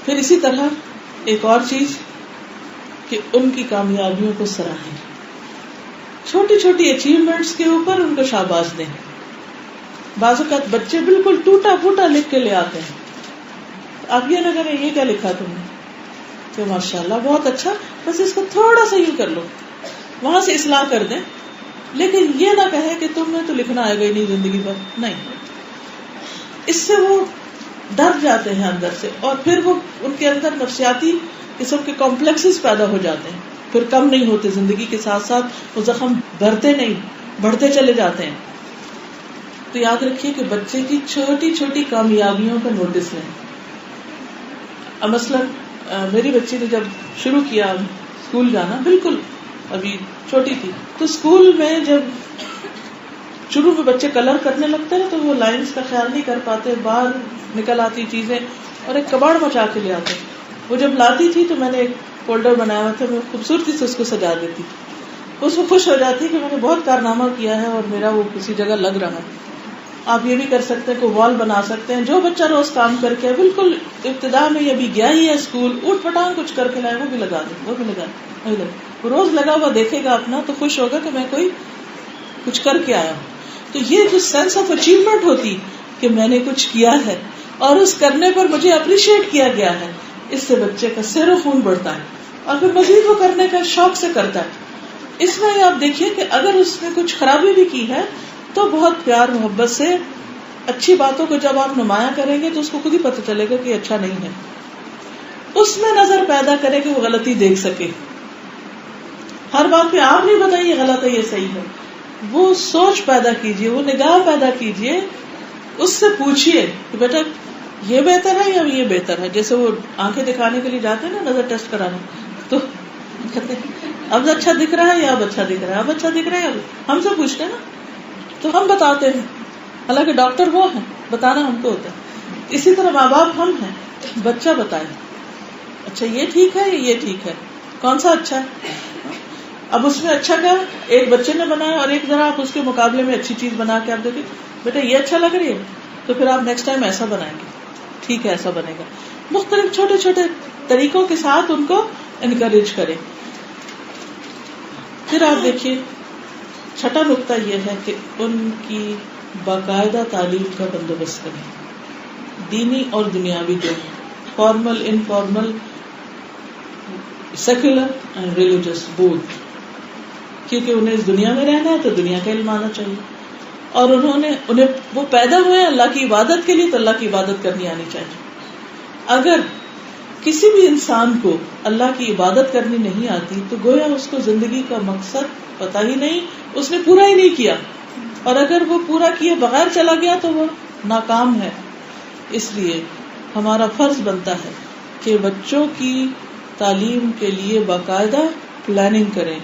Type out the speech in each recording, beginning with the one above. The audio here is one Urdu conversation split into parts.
پھر اسی طرح ایک اور چیز کہ ان کی کامیابیوں کو سراہیں، چھوٹی چھوٹی اچیومنٹس کے اوپر ان کو شاباش دیں. بعض اوقات بچے بالکل ٹوٹا پھوٹا لکھ کے لے آتے ہیں، آپ یہ نہ کریں یہ کیا لکھا تم نے، کہ ماشاء اللہ بہت اچھا، بس اس کو تھوڑا سا یوں کر لو، وہاں سے اصلاح کر دیں. لیکن یہ نہ کہیں کہ تم نے تو لکھنا آئے گا ہی نہیں زندگی بھر، نہیں. اس سے وہ ڈر جاتے ہیں اندر سے، اور پھر وہ ان کے اندر نفسیاتی قسم کے کمپلیکسز پیدا ہو جاتے ہیں، پھر کم نہیں ہوتے، زندگی کے ساتھ ساتھ وہ زخم بھرتے نہیں، بڑھتے چلے جاتے ہیں. تو یاد رکھیے کہ بچے کی چھوٹی چھوٹی کامیابیوں کا نوٹس لیں. اب مثلاً میری بچی نے جب شروع کیا اسکول جانا، بالکل ابھی چھوٹی تھی، تو اسکول میں جب شروع میں بچے کلر کرنے لگتے ہیں تو وہ لائنز کا خیال نہیں کر پاتے، باہر نکل آتی چیزیں اور ایک کباڑ مچا کے لے آتے. وہ جب لاتی تھی تو میں نے ایک فولڈر بنایا ہوا تھا، میں خوبصورتی سے اس کو سجا دیتی، اس میں خوش ہو جاتی کہ میں نے بہت کارنامہ کیا ہے اور میرا وہ کسی جگہ لگ رہا ہے. آپ یہ بھی کر سکتے ہیں کہ وال بنا سکتے ہیں. جو بچہ روز کام کر کے بالکل ابتدا میں یہ بھی گیا ہی ہے اسکول، اوٹ پٹانگ کچھ کر کے لائے، وہ بھی لگا دیں، وہ بھی لگا دیں. وہ روز لگا ہوا دیکھے گا اپنا تو خوش ہوگا کہ میں کوئی کچھ کر کے آیا ہوں. تو یہ جو سینس آف اچیومنٹ ہوتی کہ میں نے کچھ کیا ہے اور اس کرنے پر مجھے اپریشیٹ کیا گیا ہے، اس سے بچے کا سیر و خون بڑھتا ہے اور پھر مزید وہ کرنے کا شوق سے کرتا ہے. اس میں آپ دیکھیے کہ اگر اس نے کچھ خرابی بھی کی ہے تو بہت پیار محبت سے اچھی باتوں کو جب آپ نمایاں کریں گے تو اس کو خود ہی پتہ چلے گا کہ اچھا نہیں ہے. اس میں نظر پیدا کرے کہ وہ غلطی دیکھ سکے. ہر بات پہ آپ نہیں بتائیے یہ غلط ہے یہ صحیح ہے، وہ سوچ پیدا کیجئے، وہ نگاہ پیدا کیجئے، اس سے پوچھئے کہ بیٹا یہ بہتر ہے یا یہ بہتر ہے. جیسے وہ آنکھیں دکھانے کے لیے جاتے ہیں نا نظر ٹیسٹ کرانے، تو کہتے ہیں اب اچھا دکھ رہا ہے یا اب اچھا دکھ رہا ہے، اب اچھا دکھ رہا ہے. ہم سے پوچھتے ہیں نا تو ہم بتاتے ہیں، حالانکہ ڈاکٹر وہ ہیں، بتانا ہم کو ہوتا ہے. اسی طرح ماں باپ ہم ہیں، بچہ بتائے اچھا یہ ٹھیک ہے یہ ٹھیک ہے، کون سا اچھا ہے. اب اس میں اچھا کیا ایک بچے نے بنایا اور ایک ذرا آپ اس کے مقابلے میں اچھی چیز بنا کے آپ دیکھیں بیٹا یہ اچھا لگ رہی ہے تو پھر آپ نیکسٹ ٹائم ایسا بنائیں گے، ٹھیک ہے ایسا بنے گا. مختلف چھوٹے چھوٹے طریقوں کے ساتھ ان کو انکریج کریں. پھر آپ دیکھیے چھٹا نقطہ یہ ہے کہ ان کی باقاعدہ تعلیم کا بندوبست کریں، دینی اور دنیاوی دونوں، formal informal, secular and religious both. کیونکہ انہیں اس دنیا میں رہنا ہے تو دنیا کا علم آنا چاہیے، اور انہیں وہ پیدا ہوئے اللہ کی عبادت کے لیے تو اللہ کی عبادت کرنی آنی چاہیے. اگر کسی بھی انسان کو اللہ کی عبادت کرنی نہیں آتی تو گویا اس کو زندگی کا مقصد پتہ ہی نہیں، اس نے پورا ہی نہیں کیا، اور اگر وہ پورا کیے بغیر چلا گیا تو وہ ناکام ہے. اس لیے ہمارا فرض بنتا ہے کہ بچوں کی تعلیم کے لیے باقاعدہ پلاننگ کریں.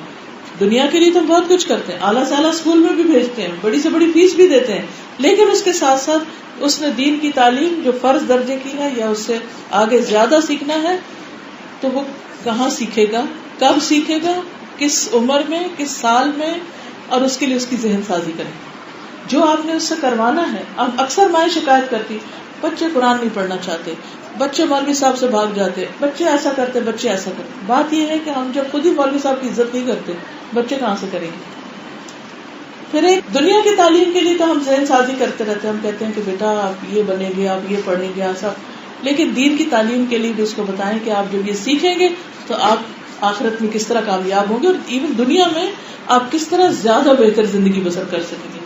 دنیا کے لیے تو بہت کچھ کرتے ہیں، اعلیٰ سے اعلیٰ اسکول میں بھی بھیجتے ہیں، بڑی سے بڑی فیس بھی دیتے ہیں، لیکن اس کے ساتھ ساتھ اس نے دین کی تعلیم جو فرض درجے کی ہے یا اس سے آگے زیادہ سیکھنا ہے تو وہ کہاں سیکھے گا، کب سیکھے گا، کس عمر میں، کس سال میں، اور اس کے لیے اس کی ذہن سازی کریں جو آپ نے اس سے کروانا ہے. اب اکثر مائیں شکایت کرتی بچے قرآن نہیں پڑھنا چاہتے، بچے مولوی صاحب سے بھاگ جاتے، بچے ایسا کرتے، بچے ایسا کرتے. بات یہ ہے کہ ہم جب خود ہی مولوی صاحب کی عزت نہیں کرتے بچے کہاں سے کریں گے. پھر ایک دنیا کی تعلیم کے لیے تو ہم ذہن سازی کرتے رہتے ہیں، ہم کہتے ہیں کہ بیٹا آپ یہ بنیں گے، آپ یہ پڑھیں گے ایسا، لیکن دین کی تعلیم کے لیے بھی اس کو بتائیں کہ آپ جب یہ سیکھیں گے تو آپ آخرت میں کس طرح کامیاب ہوں گے اور ایون دنیا میں آپ کس طرح زیادہ بہتر زندگی بسر کر سکیں گے.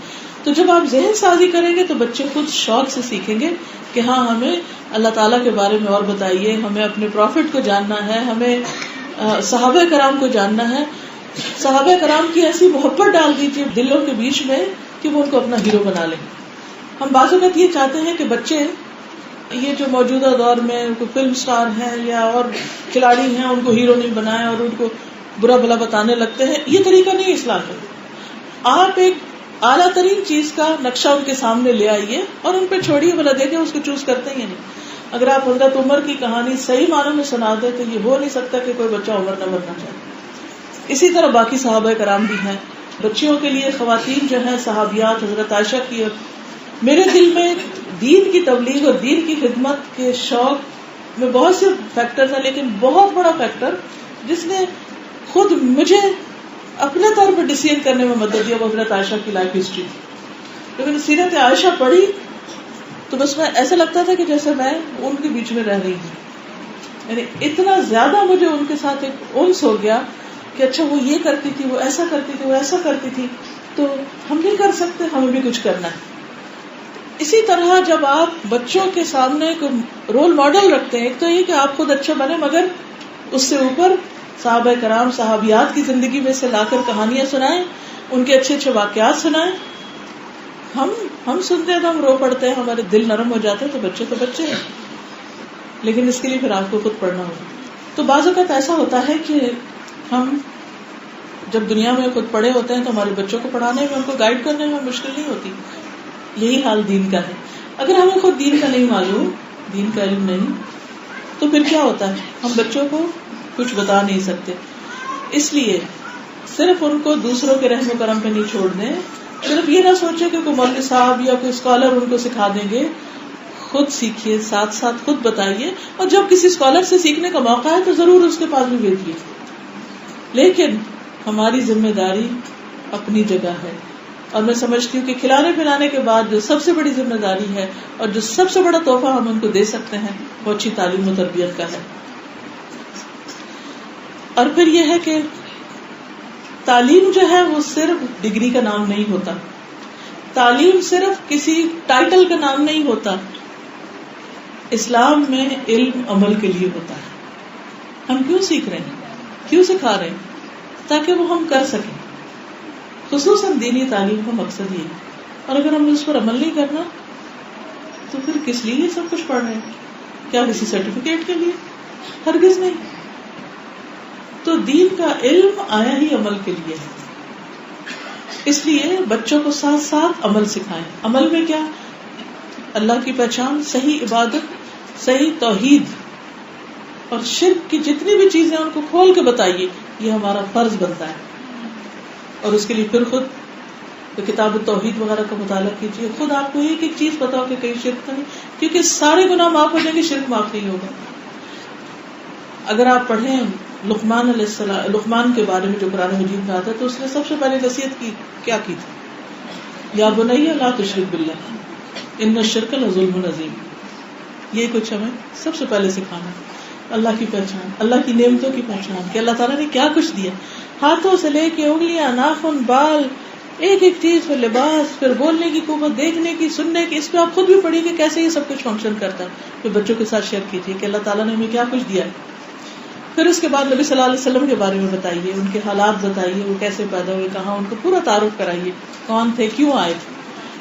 تو جب آپ ذہن سازی کریں گے تو بچے خود شوق سے سیکھیں گے کہ ہاں ہمیں اللہ تعالیٰ کے بارے میں اور بتائیے، ہمیں اپنے پروفٹ کو جاننا ہے، ہمیں صحابہ کرام کو جاننا ہے. صحابہ کرام کی ایسی محبت ڈال دیجیے دلوں کے بیچ میں کہ وہ ان کو اپنا ہیرو بنا لیں. ہم بعض اوقات یہ چاہتے ہیں کہ بچے یہ جو موجودہ دور میں کوئی فلم سٹار ہیں یا اور کھلاڑی ہیں ان کو ہیرو نہیں بنائے اور ان کو برا بھلا بتانے لگتے ہیں. یہ طریقہ نہیں اسلام کا. آپ ایک اعلیٰ ترین چیز کا نقشہ ان کے سامنے لے آئیے اور ان پہ چھوڑیے، بھلا دیکھیں اس کو چوز کرتے ہیں یا نہیں. اگر آپ حضرت عمر کی کہانی صحیح معنوں میں سنا دیں تو یہ ہو نہیں سکتا کہ کوئی بچہ عمر نہ بننا چاہے. اسی طرح باقی صحابہ کرام بھی ہیں. بچیوں کے لیے خواتین جو ہیں صحابیات حضرت عائشہ کی، میرے دل میں دین کی تبلیغ اور دین کی خدمت کے شوق میں بہت سے فیکٹرز ہیں، لیکن بہت بڑا فیکٹر جس نے خود مجھے اپنے طور پر ڈیسیژن کرنے میں مدد دیا وہ حضرت عائشہ کی لائف ہسٹری تھی. جب میں نے سیرت عائشہ پڑھی تو بس میں ایسا لگتا تھا کہ جیسے میں ان کے بیچ میں رہ رہی ہوں. یعنی اتنا زیادہ مجھے ان کے ساتھ ایک انس ہو گیا کہ اچھا وہ یہ کرتی تھی، وہ ایسا کرتی تھی، وہ ایسا کرتی تھی، تو ہم بھی کر سکتے، ہمیں بھی کچھ کرنا ہے. اسی طرح جب آپ بچوں کے سامنے کوئی رول ماڈل رکھتے ہیں، ایک تو یہ کہ آپ خود اچھا بنے، مگر اس سے اوپر صحابہ کرام صحابیات کی زندگی میں سے لا کر کہانیاں سنائیں، ان کے اچھے اچھے واقعات سنائیں. ہم سنتے ہیں تو ہم رو پڑتے ہیں، ہمارے دل نرم ہو جاتے ہیں. تو بچے ہیں، لیکن اس کے لیے پھر آپ کو خود پڑھنا ہوگا. تو بعض اوقات ایسا ہوتا ہے کہ ہم جب دنیا میں خود پڑھے ہوتے ہیں تو ہمارے بچوں کو پڑھانے میں، ان کو گائیڈ کرنے میں مشکل نہیں ہوتی. یہی حال دین کا ہے. اگر ہمیں خود دین کا نہیں معلوم، دین کا علم نہیں، تو پھر کیا ہوتا ہے؟ ہم بچوں کو کچھ بتا نہیں سکتے. اس لیے صرف ان کو دوسروں کے رحم و کرم پہ نہیں چھوڑ دیں. صرف یہ نہ سوچے کہ کوئی مولوی صاحب یا کوئی اسکالر ان کو سکھا دیں گے. خود سیکھیے، ساتھ ساتھ خود بتائیے، اور جب کسی اسکالر سے سیکھنے کا موقع ہے تو ضرور اس کے پاس بھی بھیجیے. لیکن ہماری ذمہ داری اپنی جگہ ہے. اور میں سمجھتی ہوں کہ کھلانے پلانے کے بعد جو سب سے بڑی ذمہ داری ہے اور جو سب سے بڑا تحفہ ہم ان کو دے سکتے ہیں وہ اچھی تعلیم و تربیت کا ہے. اور پھر یہ ہے کہ تعلیم جو ہے وہ صرف ڈگری کا نام نہیں ہوتا. تعلیم صرف کسی ٹائٹل کا نام نہیں ہوتا. اسلام میں علم عمل کے لیے ہوتا ہے. ہم کیوں سیکھ رہے ہیں، کیوں سکھا رہے ہیں؟ تاکہ وہ ہم کر سکیں. خصوصاً دینی تعلیم کا مقصد یہ ہے. اور اگر ہم اس پر عمل نہیں کرنا تو پھر کس لیے یہ سب کچھ پڑھ رہے ہیں؟ کیا کسی سرٹیفکیٹ کے لیے؟ ہرگز نہیں. تو دین کا علم آیا ہی عمل کے لیے ہے. اس لیے بچوں کو ساتھ ساتھ عمل سکھائیں. عمل میں کیا؟ اللہ کی پہچان، صحیح عبادت، صحیح توحید اور شرک کی جتنی بھی چیزیں ان کو کھول کے بتائیے. یہ ہمارا فرض بنتا ہے. اور اس کے لیے پھر خود کتاب توحید وغیرہ کا مطالعہ کیجیے. خود آپ کو ایک ایک چیز بتاؤ کہ کہیں شرک تو نہیں، کیونکہ سارے گناہ معاف ہو جائیں گے، شرک معاف نہیں ہوگا. اگر آپ پڑھیں لقمان علیہ السلام، لقمان کے بارے میں جو قرآن مجید میں آتا ہے، تو اس نے سب سے پہلے نصیحت کی کیا کی تھی؟ یا بنی لا تشرک باللہ ان الشرک لظلم عظیم. یہ کچھ ہمیں سب سے پہلے سکھانا ہے. اللہ کی پہچان، اللہ کی نعمتوں کی پہچان کہ اللہ تعالیٰ نے کیا کچھ دیا، ہاتھوں سے لے کے انگلیاں، ناخن، بال، ایک ایک چیز، پھر لباس، پھر بولنے کی قوت، دیکھنے کی، سننے کی. اس پہ آپ خود بھی پڑھیے کہ کیسے یہ سب کچھ فنکشن کرتا ہے. پھر بچوں کے ساتھ شیئر کیجیے کہ اللہ تعالیٰ نے ہمیں کیا کچھ دیا ہے. پھر اس کے بعد نبی صلی اللہ علیہ وسلم کے بارے میں بتائیے، ان کے حالات بتائیے، وہ کیسے پیدا ہوئے، کہاں، ان کو پورا تعارف کرائیے، کون تھے، کیوں آئے تھے.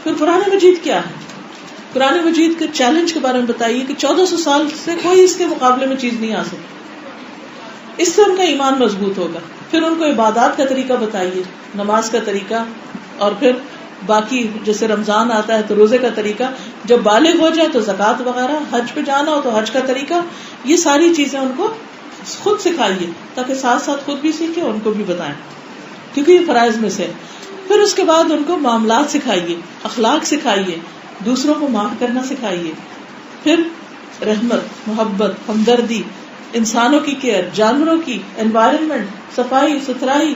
پھر قرآن مجید کیا ہے، قرآن مجید کے چیلنج کے بارے میں بتائیے کہ 1400 سال سے کوئی اس کے مقابلے میں چیز نہیں آ سکتی. اس سے ان کا ایمان مضبوط ہوگا. پھر ان کو عبادات کا طریقہ بتائیے، نماز کا طریقہ، اور پھر باقی جیسے رمضان آتا ہے تو روزے کا طریقہ، جب بالغ ہو جائے تو زکوٰۃ وغیرہ، حج پہ جانا ہو تو حج کا طریقہ. یہ ساری چیزیں ان کو خود سکھائیے تاکہ ساتھ ساتھ خود بھی سیکھیں اور ان کو بھی بتائیں، کیونکہ یہ فرائض میں سے. پھر اس کے بعد ان کو معاملات سکھائیے، اخلاق سکھائیے، دوسروں کو معاف کرنا سکھائیے. پھر رحمت، محبت، ہمدردی، انسانوں کی کیئر، جانوروں کی، انوائرمنٹ، صفائی ستھرائی،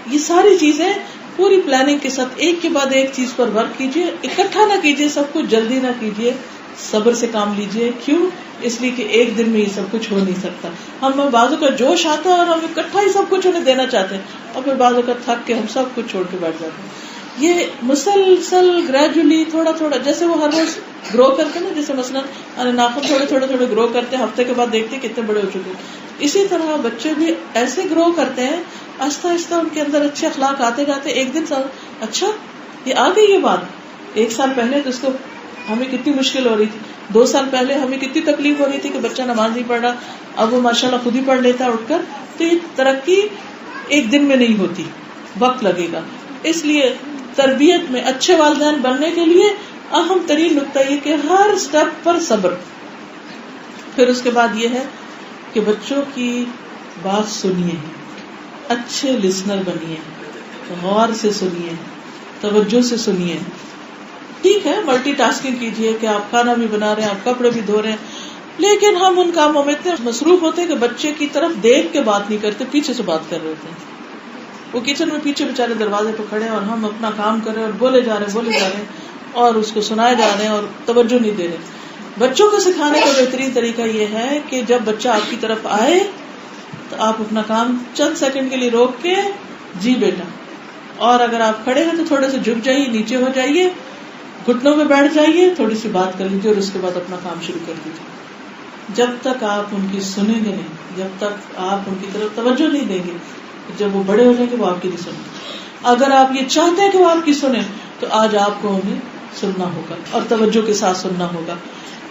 یہ ساری چیزیں پوری پلاننگ کے ساتھ ایک کے بعد ایک چیز پر ورک کیجیے. اکٹھا نہ کیجیے سب کچھ، جلدی نہ کیجیے، صبر سے کام لیجیے. کیوں؟ اس لیے کہ ایک دن میں یہ سب کچھ ہو نہیں سکتا. ہم بازو کا جوش آتا ہے اور ہم اکٹھا ہی سب کچھ انہیں دینا چاہتے ہیں، اور پھر بازو کا تھک کے ہم سب کچھ چھوڑ کے بیٹھ جاتے ہیں. یہ مسلسل گریجولی تھوڑا تھوڑا، جیسے وہ ہر روز گرو کرتے ہیں نا، جیسے مثلاً ناخن تھوڑے تھوڑے تھوڑے گرو کرتے ہیں، ہفتے کے بعد دیکھتے ہیں کتنے بڑے ہو چکے ہیں. اسی طرح بچے بھی ایسے گرو کرتے ہیں، آہستہ آہستہ ان کے اندر اچھے اخلاق آتے جاتے. ایک دن اچھا یہ آ گئی یہ بات. 1 سال پہلے تو اس کو ہمیں کتنی مشکل ہو رہی تھی، 2 سال پہلے ہمیں کتنی تکلیف ہو رہی تھی کہ بچہ نماز نہیں پڑھ رہا، اب وہ ماشاءاللہ خود ہی پڑھ لیتا اٹھ کر. تو یہ ترقی ایک دن میں نہیں ہوتی، وقت لگے گا. اس لیے تربیت میں اچھے والدین بننے کے لیے اہم ترین نقطہ یہ کہ ہر سٹیپ پر صبر. پھر اس کے بعد یہ ہے کہ بچوں کی بات سنیے، اچھے لسنر بنیے، غور سے سنیے، توجہ سے سنیے. ٹھیک ہے ملٹی ٹاسکنگ کیجیے کہ آپ کھانا بھی بنا رہے ہیں، آپ کپڑے بھی دھو رہے ہیں، لیکن ہم ان کاموں میں اتنے مصروف ہوتے ہیں کہ بچے کی طرف دیکھ کے بات نہیں کرتے، پیچھے سے بات کر رہے ہوتے ہیں. وہ کچن میں پیچھے بےچارے دروازے پہ کھڑے ہیں اور ہم اپنا کام کر رہے ہیں اور بولے جا رہے ہیں اور اس کو سنائے جا رہے ہیں اور توجہ نہیں دے رہے. بچوں کو سکھانے کا بہترین طریقہ یہ ہے کہ جب بچہ آپ کی طرف آئے تو آپ اپنا کام چند سیکنڈ کے لیے روک کے جی بیٹا، اور اگر آپ کھڑے ہیں تو تھوڑے سے جھک جائیے، نیچے ہو جائیے، گھٹنوں میں بیٹھ جائیے، تھوڑی سی بات کر لیجیے اور اس کے بعد اپنا کام شروع کر دیجیے. جب تک آپ ان کی سنیں گے نہیں، جب تک آپ ان کی طرف توجہ نہیں دیں گے، جب وہ بڑے ہو جائیں گے وہ آپ کی نہیں سنیں گے. اگر آپ یہ چاہتے ہیں کہ وہ آپ کی سنیں تو آج آپ کو انہیں سننا ہوگا اور توجہ کے ساتھ سننا ہوگا،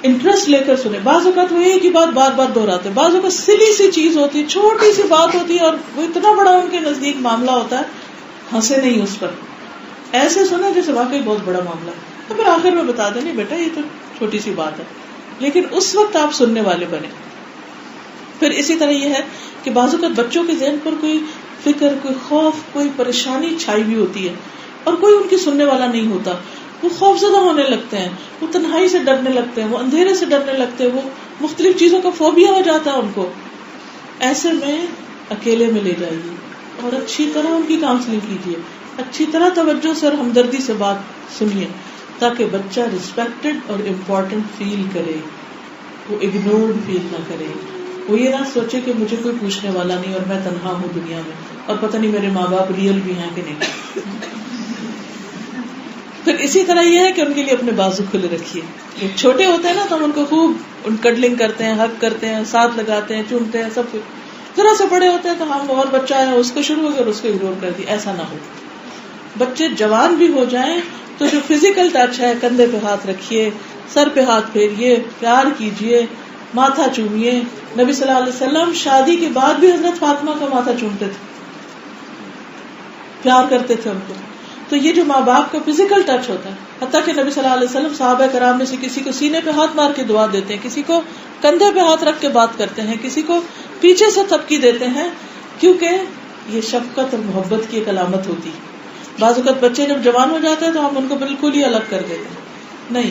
انٹرسٹ لے کر سنیں. بعض اوقات وہ ایک ہی بات بار بار دہراتے ہیں، بعض اوقات سلی سی چیز ہوتی ہے، چھوٹی سی بات ہوتی ہے اور وہ اتنا بڑا ان کے نزدیک معاملہ ہوتا ہے، ہنسے نہیں اس پر، ایسے سنیں جیسے واقعی بہت بڑا معاملہ ہے. تو پھر آخر میں بتا دیں نہیں بیٹا یہ تو چھوٹی سی بات ہے، لیکن اس وقت آپ سننے والے بنے. پھر اسی طرح یہ ہے کہ بعض اوقات بچوں کے ذہن پر کوئی فکر، کوئی خوف، کوئی پریشانی چھائی ہوئی ہوتی ہے اور کوئی ان کی سننے والا نہیں ہوتا. وہ خوف زدہ ہونے لگتے ہیں، وہ تنہائی سے ڈرنے لگتے ہیں، وہ اندھیرے سے ڈرنے لگتے ہیں، وہ مختلف چیزوں کا فوبیا ہو جاتا ہے ان کو. ایسے میں اکیلے میں لے جائیے اور اچھی طرح ان کی کاؤنسلنگ کیجیے، اچھی طرح توجہ سے اور ہمدردی سے بات سنیے تاکہ بچہ ریسپیکٹڈ اور امپورٹنٹ فیل کرے، وہ اگنورڈ فیل نہ کرے، وہ یہ نہ سوچے کہ مجھے کوئی پوچھنے والا نہیں اور میں تنہا ہوں دنیا میں اور پتہ نہیں میرے ماں باپ ریئل بھی ہیں کہ نہیں. پھر اسی طرح یہ ہے کہ ان کے لیے اپنے بازو کھلے رکھیے. جب چھوٹے ہوتے ہیں نا تو ہم ان کو خوب کڈلنگ کرتے ہیں، ہگ کرتے ہیں، ساتھ لگاتے ہیں، چومتے ہیں، سب کچھ. ذرا سے بڑے ہوتے ہیں تو ہم اور بچہ ہے اس کو شروع ہو گیا اور اس کو اگنور کر دی. ایسا نہ ہو. بچے جوان بھی ہو جائیں تو جو فزیکل ٹچ ہے، کندھے پہ ہاتھ رکھیے، سر پہ ہاتھ پھیریے، پیار کیجیے، ماتھا چومیے. نبی صلی اللہ علیہ وسلم شادی کے بعد بھی حضرت فاطمہ کا ماتھا چومتے تھے، پیار کرتے تھے ان کو. تو یہ جو ماں باپ کا فزیکل ٹچ ہوتا ہے، حتیٰ کہ نبی صلی اللہ علیہ وسلم صحابہ کرام میں سے کسی کو سینے پہ ہاتھ مار کے دعا دیتے ہیں، کسی کو کندھے پہ ہاتھ رکھ کے بات کرتے ہیں، کسی کو پیچھے سے تھپکی دیتے ہیں، کیونکہ یہ شفقت اور محبت کی ایک علامت ہوتی ہے. بعض اوقات بچے جب جوان ہو جاتے ہیں تو ہم ان کو بالکل ہی الگ کر دیتے ہیں. نہیں،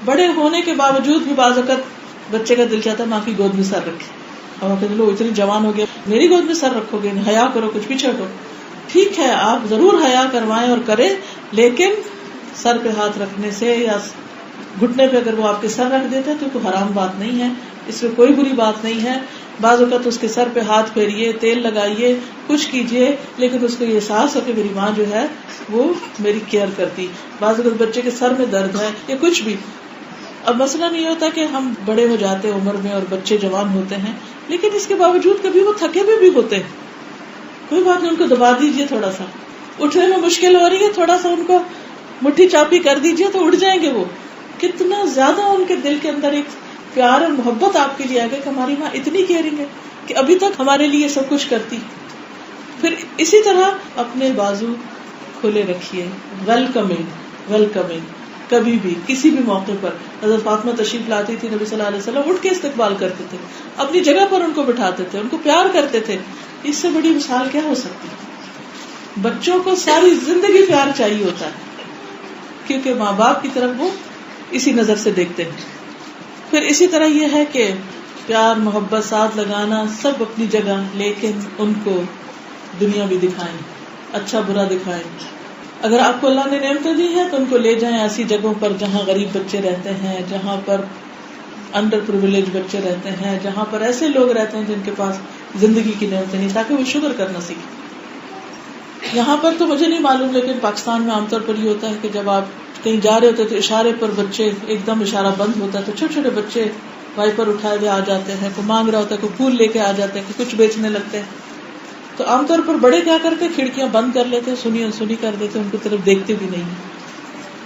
بڑے ہونے کے باوجود بھی بعض اوقات بچے کا دل چاہتا ہے ماں کی گود میں سر رکھے، اور کہتے لو اتنی جوان ہو گیا میری گود میں سر رکھو گے، حیا کرو، کچھ پیچھے ہٹو. ٹھیک ہے آپ ضرور حیا کروائیں اور کریں، لیکن سر پہ ہاتھ رکھنے سے یا گھٹنے پہ اگر وہ آپ کے سر رکھ دیتے ہیں تو کوئی حرام بات نہیں ہے، اس میں کوئی بری بات نہیں ہے. بعض اوقات اس کے سر پہ ہاتھ پھیریے، تیل لگائیے، کچھ کیجیے، لیکن اس کو یہ احساس ہو کہ میری ماں جو ہے وہ میری کیئر کرتی. بعض اوقات بچے کے سر میں درد ہے یا کچھ بھی. اب مسئلہ نہیں ہوتا کہ ہم بڑے ہو جاتے ہیں عمر میں اور بچے جوان ہوتے ہیں، لیکن اس کے باوجود کبھی وہ تھکے بھی ہوتے ہیں. کوئی بات نہیں، ان کو دبا دیجیے، تھوڑا سا اٹھنے میں مشکل ہو رہی ہے، تھوڑا سا ان کو مٹھی چاپی کر دیجیے تو اٹھ جائیں گے. وہ کتنا زیادہ ان کے دل کے اندر ایک پیار اور محبت آپ کے لیے آ گیا کہ ہماری ماں اتنی کیئرنگ ہے کہ ابھی تک ہمارے لیے سب کچھ کرتی. پھر اسی طرح اپنے بازو کھلے رکھیے، ویلکمنگ کبھی بھی کسی بھی موقع پر. حضرت فاطمہ تشریف لاتی تھی، نبی صلی اللہ علیہ وسلم اٹھ کے استقبال کرتے تھے، اپنی جگہ پر ان کو بٹھاتے تھے، ان کو پیار کرتے تھے. اس سے بڑی مثال کیا ہو سکتی؟ بچوں کو ساری زندگی پیار چاہیے ہوتا ہے کیونکہ ماں باپ کی طرف وہ اسی نظر سے دیکھتے ہیں. پھر اسی طرح یہ ہے کہ پیار، محبت، ساتھ لگانا سب اپنی جگہ، لیکن ان کو دنیا بھی دکھائیں، اچھا برا دکھائیں. اگر آپ کو اللہ نے نعمتیں دی ہیں تو ان کو لے جائیں ایسی جگہوں پر جہاں غریب بچے رہتے ہیں، جہاں پر انڈر پریویلیج بچے رہتے ہیں، جہاں پر ایسے لوگ رہتے ہیں جن کے پاس زندگی کی نعمتیں نہیں، تاکہ وہ شکر کرنا سیکھیں. یہاں پر تو مجھے نہیں معلوم، لیکن پاکستان میں عام طور پر یہ ہوتا ہے کہ جب آپ کہیں جا رہے ہوتے تو اشارے پر بچے، ایک دم اشارہ بند ہوتا ہے تو چھوٹے چھوٹے بچے وائپر اٹھائے ہوئے آ جاتے ہیں، کوئی مانگ رہا ہوتا ہے، کوئی پھول لے کے آ جاتے ہیں، کوئی کچھ بیچنے لگتے ہیں. تو عام طور پر بڑے کیا کرتے ہیں، کھڑکیاں بند کر لیتے، سنی کر دیتے، ان کی طرف دیکھتے بھی نہیں.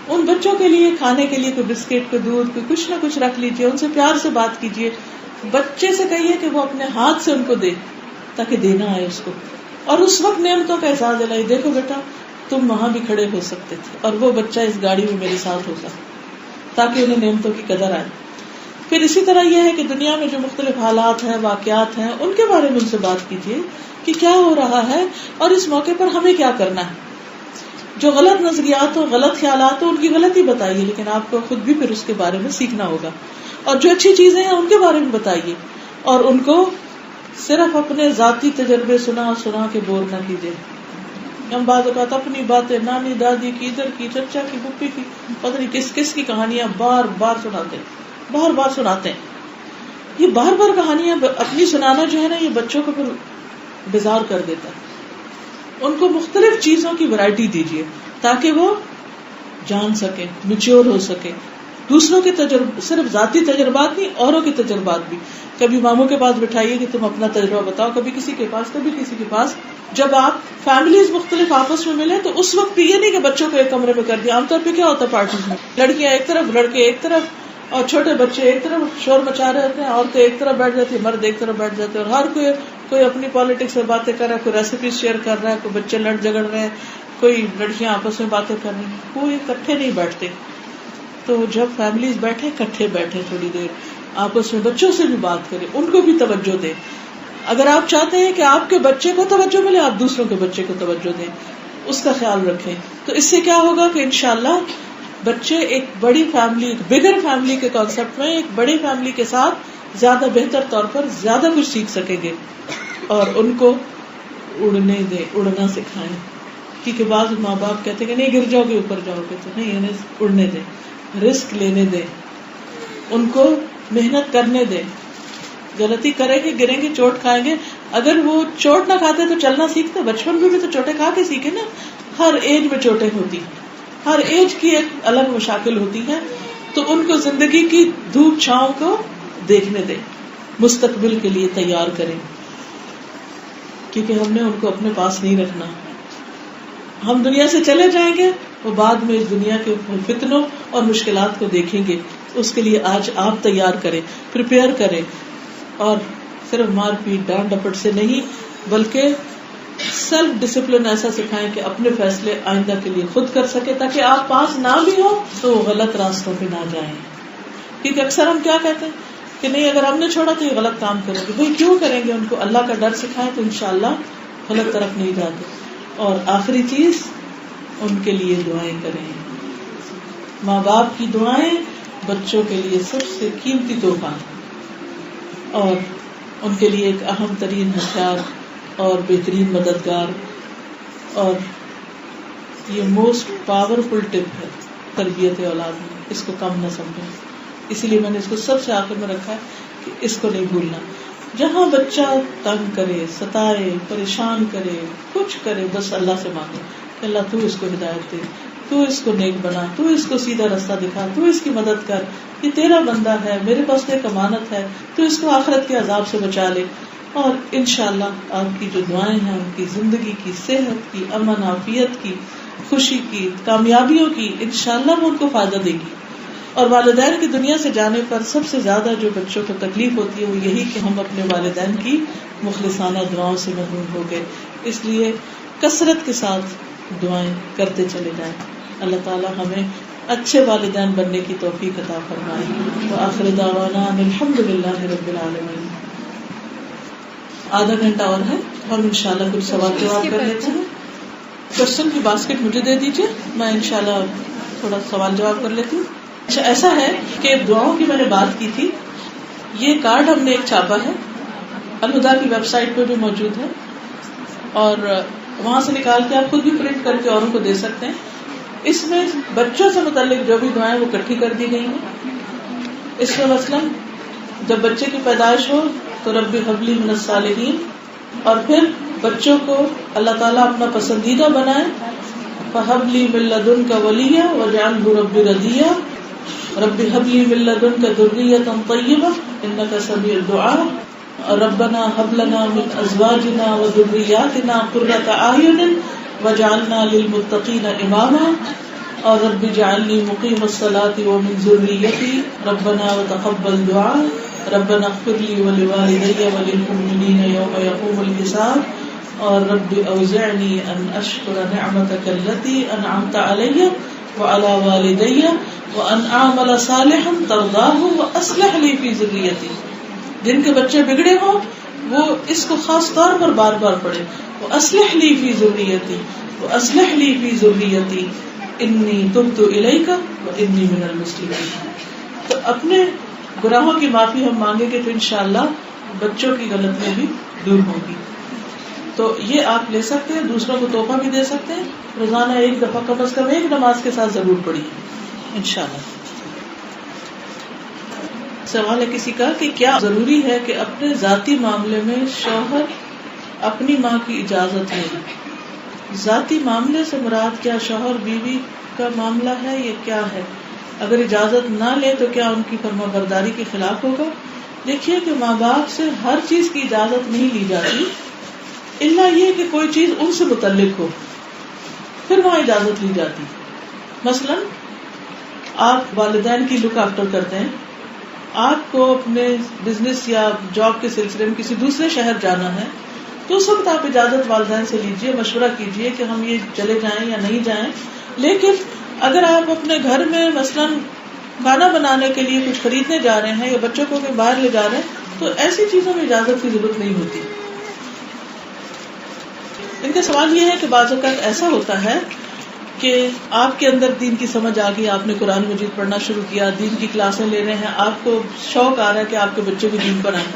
ان بچوں کے لیے کھانے کے لیے کوئی بسکٹ، کوئی دودھ، کوئی کچھ نہ کچھ رکھ لیجیے، ان سے پیار سے بات کیجیے. بچے سے کہیے کہ وہ اپنے ہاتھ سے ان کو دے تاکہ دینا آئے اس کو، اور اس وقت نعمتوں کا احساس دلائے. دیکھو بیٹا تم وہاں بھی کھڑے ہو سکتے تھے اور وہ بچہ اس گاڑی میں میرے ساتھ ہوتا، تاکہ انہیں نعمتوں کی قدر آئے. پھر اسی طرح یہ ہے کہ دنیا میں جو مختلف حالات ہیں، واقعات ہیں، ان کے بارے میں ان سے بات کیجیے کہ کیا ہو رہا ہے اور اس موقع پر ہمیں کیا کرنا ہے. جو غلط نظریات ہو، غلط خیالات ہو، ان کی غلطی بتائیے، لیکن آپ کو خود بھی پھر اس کے بارے میں سیکھنا ہوگا. اور جو اچھی چیزیں ہیں ان کے بارے میں بتائیے، اور ان کو صرف اپنے ذاتی تجربے سنا کے بور نہ کیجیے. ہم بعض اوقات اپنی باتیں نانی دادی کی، ادھر کی، چچا کی، پھپھی کی، پتہ نہیں کس کس کی کہانیاں بار بار سناتے ہیں. یہ بار بار کہانیاں اپنی سنانا جو ہے نا، یہ بچوں کو پھر بیزار کر دیتا ہے. ان کو مختلف چیزوں کی ورائٹی دیجیے تاکہ وہ جان سکے، میچور ہو سکے. دوسروں کے صرف ذاتی تجربات نہیں، اوروں کے تجربات بھی. کبھی ماموں کے پاس بٹھائیے کہ تم اپنا تجربہ بتاؤ، کبھی کسی کے پاس، کبھی کسی کے پاس. جب آپ فیملیز مختلف آپس میں ملے تو اس وقت یہ نہیں کہ بچوں کو ایک کمرے میں کر دیا. عام طور پہ کیا ہوتا ہے پارٹیز میں، لڑکیاں ایک طرف، لڑکے ایک طرف، اور چھوٹے بچے ایک طرف شور مچا رہے ہوتے ہیں، عورتیں ایک طرف بیٹھ جاتی ہیں، مرد ایک طرف بیٹھ جاتے ہیں، اور ہر کوئی اپنی پالیٹکس میں باتیں کر رہا ہے، کوئی ریسیپی شیئر کر رہا ہے، کوئی بچے لڑ جھگڑ رہے ہیں، کوئی لڑکیاں آپس میں باتیں کر رہی ہیں، کوئی اکٹھے نہیں بیٹھتے. تو جب فیملیز بیٹھے، اکٹھے بیٹھے، تھوڑی دیر آپس میں بچوں سے بھی بات کریں، ان کو بھی توجہ دیں. اگر آپ چاہتے ہیں کہ آپ کے بچے کو توجہ ملے، آپ دوسروں کے بچے کو توجہ دیں، اس کا خیال رکھیں. تو اس سے کیا ہوگا کہ انشاءاللہ بچے ایک بڑی فیملی، ایک بگر فیملی کے کانسیپٹ میں، ایک بڑی فیملی کے ساتھ زیادہ بہتر طور پر زیادہ کچھ سیکھ سکیں گے. اور ان کو اڑنے دیں، اڑنا سکھائیں. کیونکہ بعض ماں باپ کہتے ہیں کہ نہیں گر جاؤ گے، اوپر جاؤ گے، تو نہیں، انہیں اڑنے دیں، رسک لینے دیں، ان کو محنت کرنے دیں. غلطی کریں گے، گریں گے، چوٹ کھائیں گے. اگر وہ چوٹ نہ کھاتے تو چلنا سیکھتے. بچپن میں بھی تو چوٹیں کھا کے سیکھے نا. ہر ایج میں چوٹیں ہوتی، ہر ایج کی ایک الگ مشاکل ہوتی ہے. تو ان کو زندگی کی دھوپ چھاؤں کو دیکھنے دیں، مستقبل کے لیے تیار کریں. کیونکہ ہم نے ان کو اپنے پاس نہیں رکھنا. ہم دنیا سے چلے جائیں گے، وہ بعد میں اس دنیا کے فتنوں اور مشکلات کو دیکھیں گے. اس کے لیے آج آپ تیار کریں، پریپیئر کریں. اور صرف مار پیٹ ڈانٹ ڈپٹ سے نہیں، بلکہ سیلف ڈسپلن ایسا سکھائیں کہ اپنے فیصلے آئندہ کے لیے خود کر سکے، تاکہ آپ پاس نہ بھی ہو تو غلط راستوں پہ نہ جائیں. کیونکہ اکثر ہم کیا کہتے ہیں کہ نہیں، اگر ہم نے چھوڑا تو یہ غلط کام کریں گے. بھائی کیوں کریں گے؟ ان کو اللہ کا ڈر سکھائیں تو انشاءاللہ غلط طرف نہیں جاتے. اور آخری چیز، ان کے لیے دعائیں کریں. ماں باپ کی دعائیں بچوں کے لیے سب سے قیمتی تحفہ، اور ان کے لیے ایک اہم ترین ہتھیار اور بہترین مددگار، اور یہ موسٹ پاورفل ٹپ ہے تربیت اولاد میں. اس کو کم نہ سمجھیں. اسی لیے میں نے اس کو سب سے آخر میں رکھا ہے کہ اس کو نہیں بھولنا. جہاں بچہ تنگ کرے، ستائے، پریشان کرے، کچھ کرے، بس اللہ سے مانگے کہ اللہ تو اس کو ہدایت دے، تو اس کو نیک بنا، تو اس کو سیدھا راستہ دکھا، تو اس کی مدد کر، یہ تیرا بندہ ہے، میرے پاس ایک امانت ہے، تو اس کو آخرت کے عذاب سے بچا لے. اور انشاءاللہ آپ کی جو دعائیں ہیں ان کی زندگی کی، صحت کی، امن عافیت کی، خوشی کی، کامیابیوں کی، انشاءاللہ وہ ان کو فائدہ دے گی. اور والدین کی دنیا سے جانے پر سب سے زیادہ جو بچوں کو تکلیف ہوتی ہے وہ یہی کہ ہم اپنے والدین کی مخلصانہ دعاؤں سے محروم ہو گئے. اس لیے کثرت کے ساتھ دعائیں کرتے چلے جائیں. اللہ تعالی ہمیں اچھے والدین بننے کی توفیق عطا فرمائے. وآخر دعوانا الحمدللہ رب العالمین. آدھا گھنٹہ اور ہے، ہم انشاءاللہ کچھ سوال جواب کر لیتے ہیں. کوشچن کی باسکٹ مجھے دے دیجیے، میں انشاءاللہ تھوڑا سوال جواب کر لیتی ہوں. اچھا، ایسا ہے کہ دعاؤں کی میں نے بات کی تھی، یہ کارڈ ہم نے ایک چھاپا ہے، الہدا کی ویب سائٹ پہ بھی موجود ہے، اور وہاں سے نکال کے آپ خود بھی پرنٹ کر کے اوروں کو دے سکتے ہیں. اس میں بچوں سے متعلق جو بھی دعائیں وہ اکٹھی کر دی گئی ہیں. اس میں مثلاً جب بچے کی پیدائش ہو تو رب هب لی من الصالحین، اور پھر بچوں کو اللہ تعالیٰ اپنا پسندیدہ بنائے، فہب لی من لدنک ولیہ واجعلہ رب رضیہ، رب هب لی من لدنک ذریۃ طیبہ انک سمیع الدعاء، ربنا هب لنا من ازواجنا وذریاتنا قرۃ اعین واجعلنا للمتقین اماما، اور رب اجعلنی مقیم الصلاۃ ومن ذریتی ربنا وتقبل دعاء، ربنا اغفر لی ولوالدی وللمؤمنین یوم یقوم الحساب، اور رب اوزعنی ان اشکر نعمتک التی انعمت علی وعلی والدی وان اعمل صالحا ترضاہ واصلح لی فی ذریتی. جن کے بچے بگڑے ہوں وہ اس کو خاص طور پر بار بار پڑھے، واصلح لی فی ذریتی واصلح لی فی ذریتی انی تبت الیک وانی من المسلمین. تو اپنے گناہوں کی معافی ہم مانگیں گے تو انشاءاللہ بچوں کی غلطیاں بھی دور ہوں گی. تو یہ آپ لے سکتے ہیں, دوسروں کو تحفہ بھی دے سکتے ہیں. روزانہ ایک دفعہ کم از کم ایک نماز کے ساتھ ضرور پڑھیے انشاءاللہ. سوال ہے کسی کا کہ کیا ضروری ہے کہ اپنے ذاتی معاملے میں شوہر اپنی ماں کی اجازت لے؟ ذاتی معاملے سے مراد کیا شوہر بیوی کا معاملہ ہے یا کیا ہے؟ اگر اجازت نہ لے تو کیا ان کی فرما برداری کے خلاف ہوگا؟ دیکھیے کہ ماں باپ سے ہر چیز کی اجازت نہیں لی جاتی, الا یہ کہ کوئی چیز ان سے متعلق ہو, پھر وہاں اجازت لی جاتی. مثلا آپ والدین کی لک آفٹر کرتے ہیں, آپ کو اپنے بزنس یا جاب کے سلسلے میں کسی دوسرے شہر جانا ہے, تو اس وقت آپ اجازت والدین سے لیجئے, مشورہ کیجئے کہ ہم یہ چلے جائیں یا نہیں جائیں. لیکن اگر آپ اپنے گھر میں مثلا کھانا بنانے کے لیے کچھ خریدنے جا رہے ہیں یا بچوں کو کہیں باہر لے جا رہے ہیں, تو ایسی چیزوں میں اجازت کی ضرورت نہیں ہوتی. ان کا سوال یہ ہے کہ بعض اوقات ایسا ہوتا ہے کہ آپ کے اندر دین کی سمجھ آ گئی, آپ نے قرآن مجید پڑھنا شروع کیا, دین کی کلاسیں لے رہے ہیں, آپ کو شوق آ رہا ہے کہ آپ کے بچے بھی دین پر آئیں,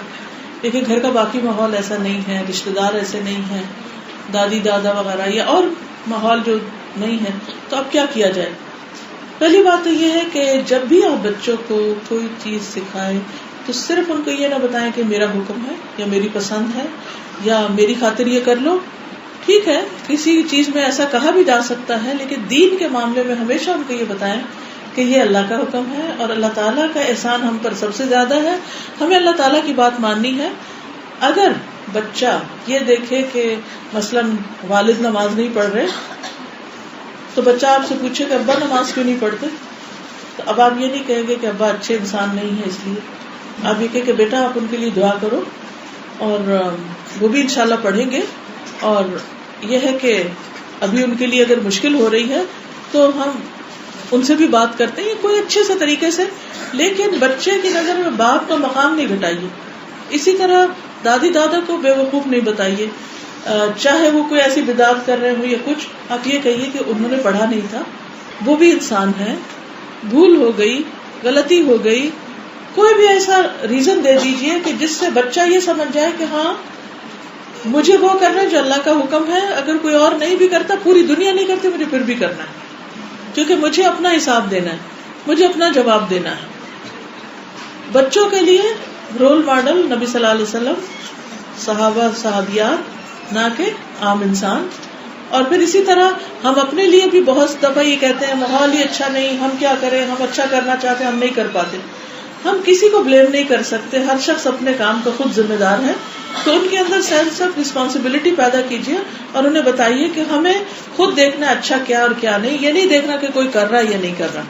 لیکن گھر کا باقی ماحول ایسا نہیں ہے, رشتے دار ایسے نہیں ہیں, دادی دادا وغیرہ یا اور ماحول جو نہیں ہے, تو اب کیا کیا جائے؟ پہلی بات تو یہ ہے کہ جب بھی آپ بچوں کو کوئی چیز سکھائیں تو صرف ان کو یہ نہ بتائیں کہ میرا حکم ہے یا میری پسند ہے یا میری خاطر یہ کر لو. ٹھیک ہے, کسی چیز میں ایسا کہا بھی جا سکتا ہے, لیکن دین کے معاملے میں ہمیشہ ان کو یہ بتائیں کہ یہ اللہ کا حکم ہے اور اللہ تعالیٰ کا احسان ہم پر سب سے زیادہ ہے, ہمیں اللہ تعالیٰ کی بات ماننی ہے. اگر بچہ یہ دیکھے کہ مثلاً والد نماز نہیں پڑھ رہے, تو بچہ آپ سے پوچھے کہ ابا نماز کیوں نہیں پڑھتے, تو اب آپ یہ نہیں کہیں گے کہ ابا اچھے انسان نہیں ہے اس لیے, آپ یہ کہیں کہ بیٹا آپ ان کے لیے دعا کرو, اور وہ بھی انشاءاللہ پڑھیں گے. اور یہ ہے کہ ابھی ان کے لیے اگر مشکل ہو رہی ہے تو ہم ان سے بھی بات کرتے ہیں کوئی اچھے سے طریقے سے, لیکن بچے کی نظر میں باپ کا مقام نہیں گھٹائیے. اسی طرح دادی دادا کو بے وقوف نہیں بتائیے, چاہے وہ کوئی ایسی بدعت کر رہے ہوں یا کچھ, آپ یہ کہیے کہ انہوں نے پڑھا نہیں تھا, وہ بھی انسان ہے, بھول ہو گئی, غلطی ہو گئی. کوئی بھی ایسا ریزن دے دیجئے کہ جس سے بچہ یہ سمجھ جائے کہ ہاں مجھے وہ کرنا ہے جو اللہ کا حکم ہے, اگر کوئی اور نہیں بھی کرتا, پوری دنیا نہیں کرتی, مجھے پھر بھی کرنا ہے, کیونکہ مجھے اپنا حساب دینا ہے, مجھے اپنا جواب دینا ہے. بچوں کے لیے رول ماڈل نبی صلی اللہ علیہ وسلم, صحابہ صحابیات, نہ کہ عام انسان. اور پھر اسی طرح ہم اپنے لیے بھی بہت دفعہ یہ کہتے ہیں ماحول ہی اچھا نہیں, ہم کیا کریں, ہم اچھا کرنا چاہتے ہیں, ہم نہیں کر پاتے. ہم کسی کو بلیم نہیں کر سکتے, ہر شخص اپنے کام کا خود ذمہ دار ہے. تو ان کے اندر سینس آف رسپانسبلٹی پیدا کیجیے اور انہیں بتائیے کہ ہمیں خود دیکھنا اچھا کیا اور کیا نہیں, یہ نہیں دیکھنا کہ کوئی کر رہا ہے یا نہیں کر رہا.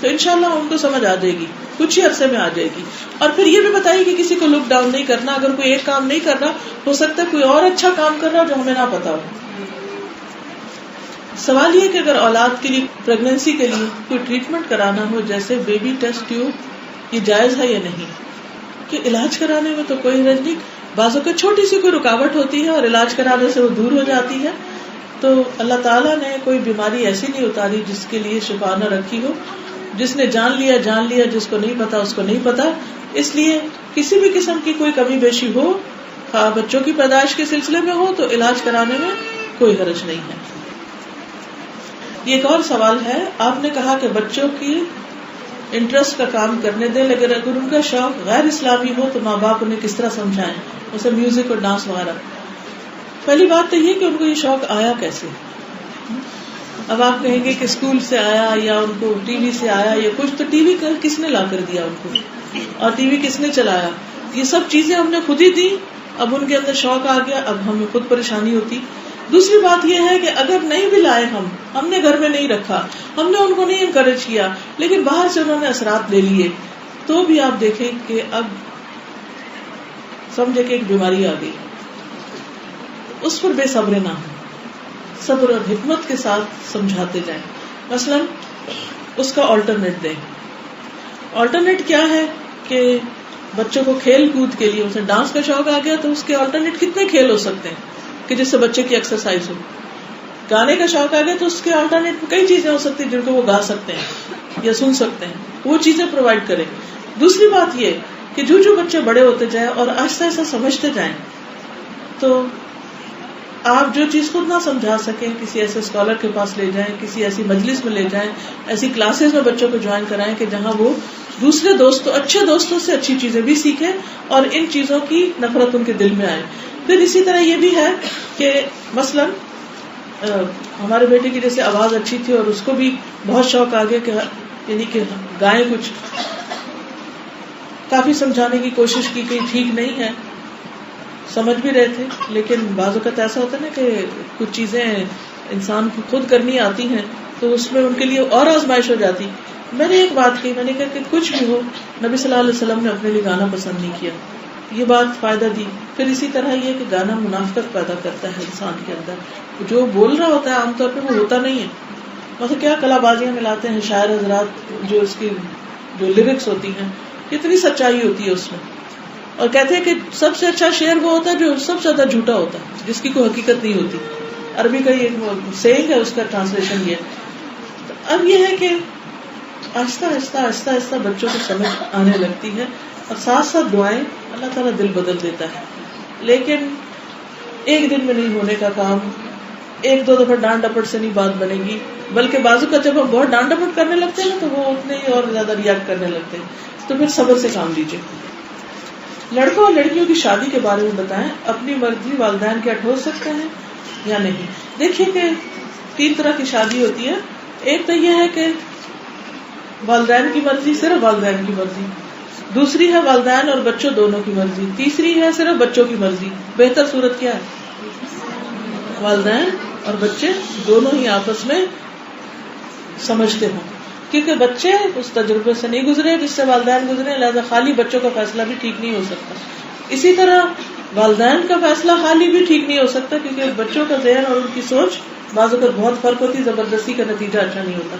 تو انشاءاللہ ان کو سمجھ آ جائے گی, کچھ ہی عرصے میں آ جائے گی. اور پھر یہ بھی بتائیے کہ کسی کو لک ڈاؤن نہیں کرنا, اگر کوئی ایک کام نہیں کر رہا, ہو سکتا ہے کوئی اور اچھا کام کر رہا جو ہمیں نہ پتا ہو. سوال یہ کہ اگر اولاد کے لیے پریگنینسی کے لیے کوئی ٹریٹمنٹ کرانا ہو جیسے بیبی ٹیسٹ ٹیوب, یہ جائز ہے یا نہیں؟ کہ علاج کرانے میں تو کوئی حرج نہیں, بعضوں کو چھوٹی سی کوئی رکاوٹ ہوتی ہے اور علاج کرانے سے وہ دور ہو جاتی ہے. تو اللہ تعالیٰ نے کوئی بیماری ایسی نہیں اتاری جس کے لیے شفا نہ رکھی ہو. جس نے جان لیا, جس کو نہیں پتا اس کو نہیں پتا. اس لیے کسی بھی قسم کی کوئی کمی بیشی ہو, بچوں کی پیدائش کے سلسلے میں ہو, تو علاج کرانے میں کوئی حرج نہیں ہے. یہ ایک اور سوال ہے, آپ نے کہا کہ بچوں کی انٹرسٹ کا کام کرنے دیں, لیکن اگر ان کا شوق غیر اسلامی ہو تو ماں باپ انہیں کس طرح سمجھائیں, جیسے میوزک اور ڈانس وغیرہ. پہلی بات تو یہ کہ ان کو یہ شوق آیا کیسے. اب آپ کہیں گے کہ اسکول سے آیا یا ان کو ٹی وی سے آیا یا کچھ, تو ٹی وی کس نے لا کر دیا ان کو, اور ٹی وی کس نے چلایا؟ یہ سب چیزیں ہم نے خود ہی دی. اب ان کے اندر شوق آ گیا, اب ہمیں خود پریشانی ہوتی. دوسری بات یہ ہے کہ اگر نہیں بھی لائے, ہم نے گھر میں نہیں رکھا, ہم نے ان کو نہیں انکریج کیا, لیکن باہر سے انہوں نے اثرات لے لیے, تو بھی آپ دیکھیں کہ اب سمجھے کہ ایک بیماری آ گئی. اس پر بے صبر نہ ہو, صبر اور حکمت کے ساتھ سمجھاتے جائیں. مثلا اس کا آلٹرنیٹ دیں. آلٹرنیٹ کیا ہے کہ بچوں کو کھیل کود کے لیے, اسے ڈانس کا شوق آ گیا تو اس کے آلٹرنیٹ کتنے کھیل ہو سکتے ہیں کہ جس سے بچے کی ایکسرسائز ہو. گانے کا شوق آ گیا تو اس کے آلٹرنیٹ کئی چیزیں ہو سکتی ہیں جن کو وہ گا سکتے ہیں یا سن سکتے ہیں, وہ چیزیں پرووائڈ کریں. دوسری بات یہ کہ جو بچے بڑے ہوتے جائیں اور آہستہ آہستہ سمجھتے جائیں تو آپ جو چیز خود نہ سمجھا سکیں کسی ایسے اسکالر کے پاس لے جائیں, کسی ایسی مجلس میں لے جائیں, ایسی کلاسز میں بچوں کو جوائن کرائیں کہ جہاں وہ دوسرے اچھے دوستوں سے اچھی چیزیں بھی سیکھیں اور ان چیزوں کی نفرت ان کے دل میں آئے. پھر اسی طرح یہ بھی ہے کہ مثلا ہمارے بیٹے کی جیسے آواز اچھی تھی اور اس کو بھی بہت شوق آ گیا کہ یعنی کہ گائیں کچھ, کافی سمجھانے کی کوشش کی کہ ٹھیک نہیں ہے, سمجھ بھی رہے تھے, لیکن بعض اوقات ایسا ہوتا ہے نا کہ کچھ چیزیں انسان کو خود کرنی آتی ہیں تو اس میں ان کے لیے اور آزمائش ہو جاتی. میں نے ایک بات کی, میں نے کہا کہ کچھ بھی ہو نبی صلی اللہ علیہ وسلم نے اپنے لیے گانا پسند نہیں کیا, یہ بات فائدہ دی. پھر اسی طرح یہ کہ گانا منافقت پیدا کرتا ہے انسان کے اندر, جو بول رہا ہوتا ہے عام طور پہ وہ ہوتا نہیں ہے. مطلب کیا کلا بازیاں ملاتے ہیں شاعر حضرات, جو اس کی جو لیرکس ہوتی ہیں کتنی سچائی ہوتی ہے اس میں, اور کہتے ہیں کہ سب سے اچھا شعر وہ ہوتا ہے جو سب سے زیادہ جھوٹا ہوتا ہے, جس کی کوئی حقیقت نہیں ہوتی. عربی کا یہ سیئنگ ہے, اس کا ٹرانسلیشن یہ. اب یہ ہے کہ آہستہ آہستہ آہستہ آہستہ بچوں کو سمجھ آنے لگتی ہے, اور ساتھ ساتھ دعائیں, اللہ تعالیٰ دل بدل دیتا ہے. لیکن ایک دن میں نہیں ہونے کا کام, ایک دو دفعہ ڈانٹ ڈپٹ سے نہیں بات بنے گی, بلکہ بازو کا جب ہم بہت ڈانٹ ڈپٹ کرنے لگتے ہیں تو وہ اتنے ہی اور زیادہ ریئیکٹ کرنے لگتے ہیں. تو پھر صبر سے کام لیجیے. لڑکوں اور لڑکیوں کی شادی کے بارے میں بتائیں, اپنی مرضی والدین کیا ٹھوس سکتے ہیں یا نہیں. دیکھیے کہ 3 طرح کی شادی ہوتی ہے. ایک تو یہ ہے کہ والدین کی مرضی, صرف والدین کی مرضی. دوسری ہے والدین اور بچوں دونوں کی مرضی. تیسری ہے صرف بچوں کی مرضی. بہتر صورت کیا ہے؟ والدین اور بچے دونوں ہی آپس میں سمجھتے ہوں, کیونکہ بچے اس تجربے سے نہیں گزرے جس سے والدین گزرے, لہذا خالی بچوں کا فیصلہ بھی ٹھیک نہیں ہو سکتا. اسی طرح والدین کا فیصلہ خالی بھی ٹھیک نہیں ہو سکتا, کیونکہ بچوں کا ذہن اور ان کی سوچ بعض اوقات بہت فرق ہوتی, زبردستی کا نتیجہ اچھا نہیں ہوتا.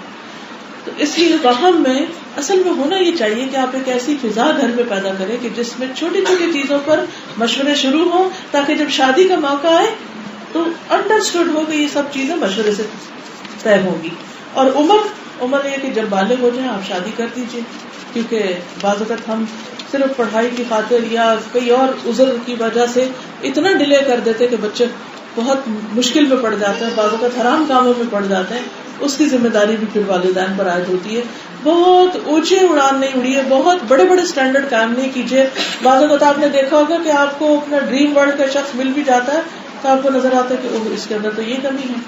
تو اس لیے باہم میں اصل میں ہونا یہ چاہیے کہ آپ ایک ایسی فضا گھر میں پیدا کریں کہ جس میں چھوٹی چھوٹی چیزوں پر مشورے شروع ہوں, تاکہ جب شادی کا موقع آئے تو انڈرسٹوڈ ہو کہ یہ سب چیزیں مشورے سے طے ہوں گی. اور عمر یہ کہ جب بالغ ہو جائیں آپ شادی کر دیجیے, کیونکہ بعض اوقات ہم صرف پڑھائی کی خاطر یا کوئی اور عذر کی وجہ سے اتنا ڈیلے کر دیتے کہ بچے بہت مشکل میں پڑ جاتے ہیں, بعض اوقات حرام کاموں میں پڑ جاتے ہیں. اس کی ذمہ داری بھی پھر والدین پر عائد ہوتی ہے. بہت اونچے اڑان نہیں اڑیے, بہت بڑے بڑے اسٹینڈرڈ قائم نہیں کیجیے. بعض اوقات آپ نے دیکھا ہوگا کہ آپ کو اپنا ڈریم ورلڈ کا شخص مل بھی جاتا ہے تو آپ کو نظر آتا ہے کہ اس کے اندر تو یہ کمی ہے,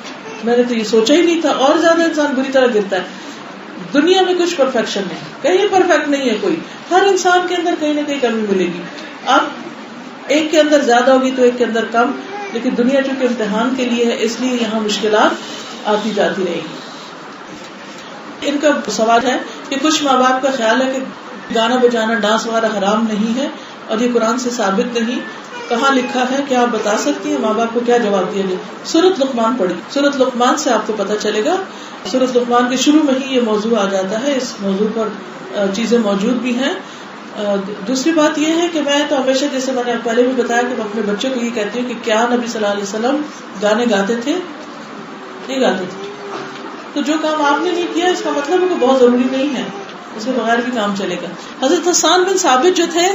میں نے تو یہ سوچا ہی نہیں تھا, اور زیادہ انسان بری طرح گرتا ہے. دنیا میں کچھ پرفیکشن نہیں, کہیں پرفیکٹ نہیں ہے کوئی, ہر انسان کے اندر کہیں نہ کہیں کمی ملے گی. اب ایک کے اندر زیادہ ہوگی تو ایک کے اندر کم, لیکن دنیا چونکہ امتحان کے لیے ہے اس لیے یہاں مشکلات آتی جاتی رہے گی. ان کا سوال ہے کہ کچھ ماں باپ کا خیال ہے کہ گانا بجانا ڈانس وغیرہ حرام نہیں ہے اور یہ قرآن سے ثابت نہیں, کہاں لکھا ہے, کیا آپ بتا سکتی ہیں؟ ماں باپ کو کیا جواب دیا جائے؟ سورۃ لقمان پڑھی, سورۃ لقمان سے آپ کو پتہ چلے گا. سورۃ لقمان کے شروع میں ہی یہ موضوع آ جاتا ہے, اس موضوع پر چیزیں موجود بھی ہیں. دوسری بات یہ ہے کہ میں تو ہمیشہ, جیسے میں نے پہلے بھی بتایا, کہ میں اپنے بچوں کو یہ کہتی ہوں کہ کیا نبی صلی اللہ علیہ وسلم گانے گاتے تھے؟ نہیں گاتے تھے. تو جو کام آپ نے نہیں کیا اس کا مطلب ہے کہ بہت ضروری نہیں ہے, اس کے بغیر بھی کام چلے گا. حضرت حسان بن ثابت جو تھے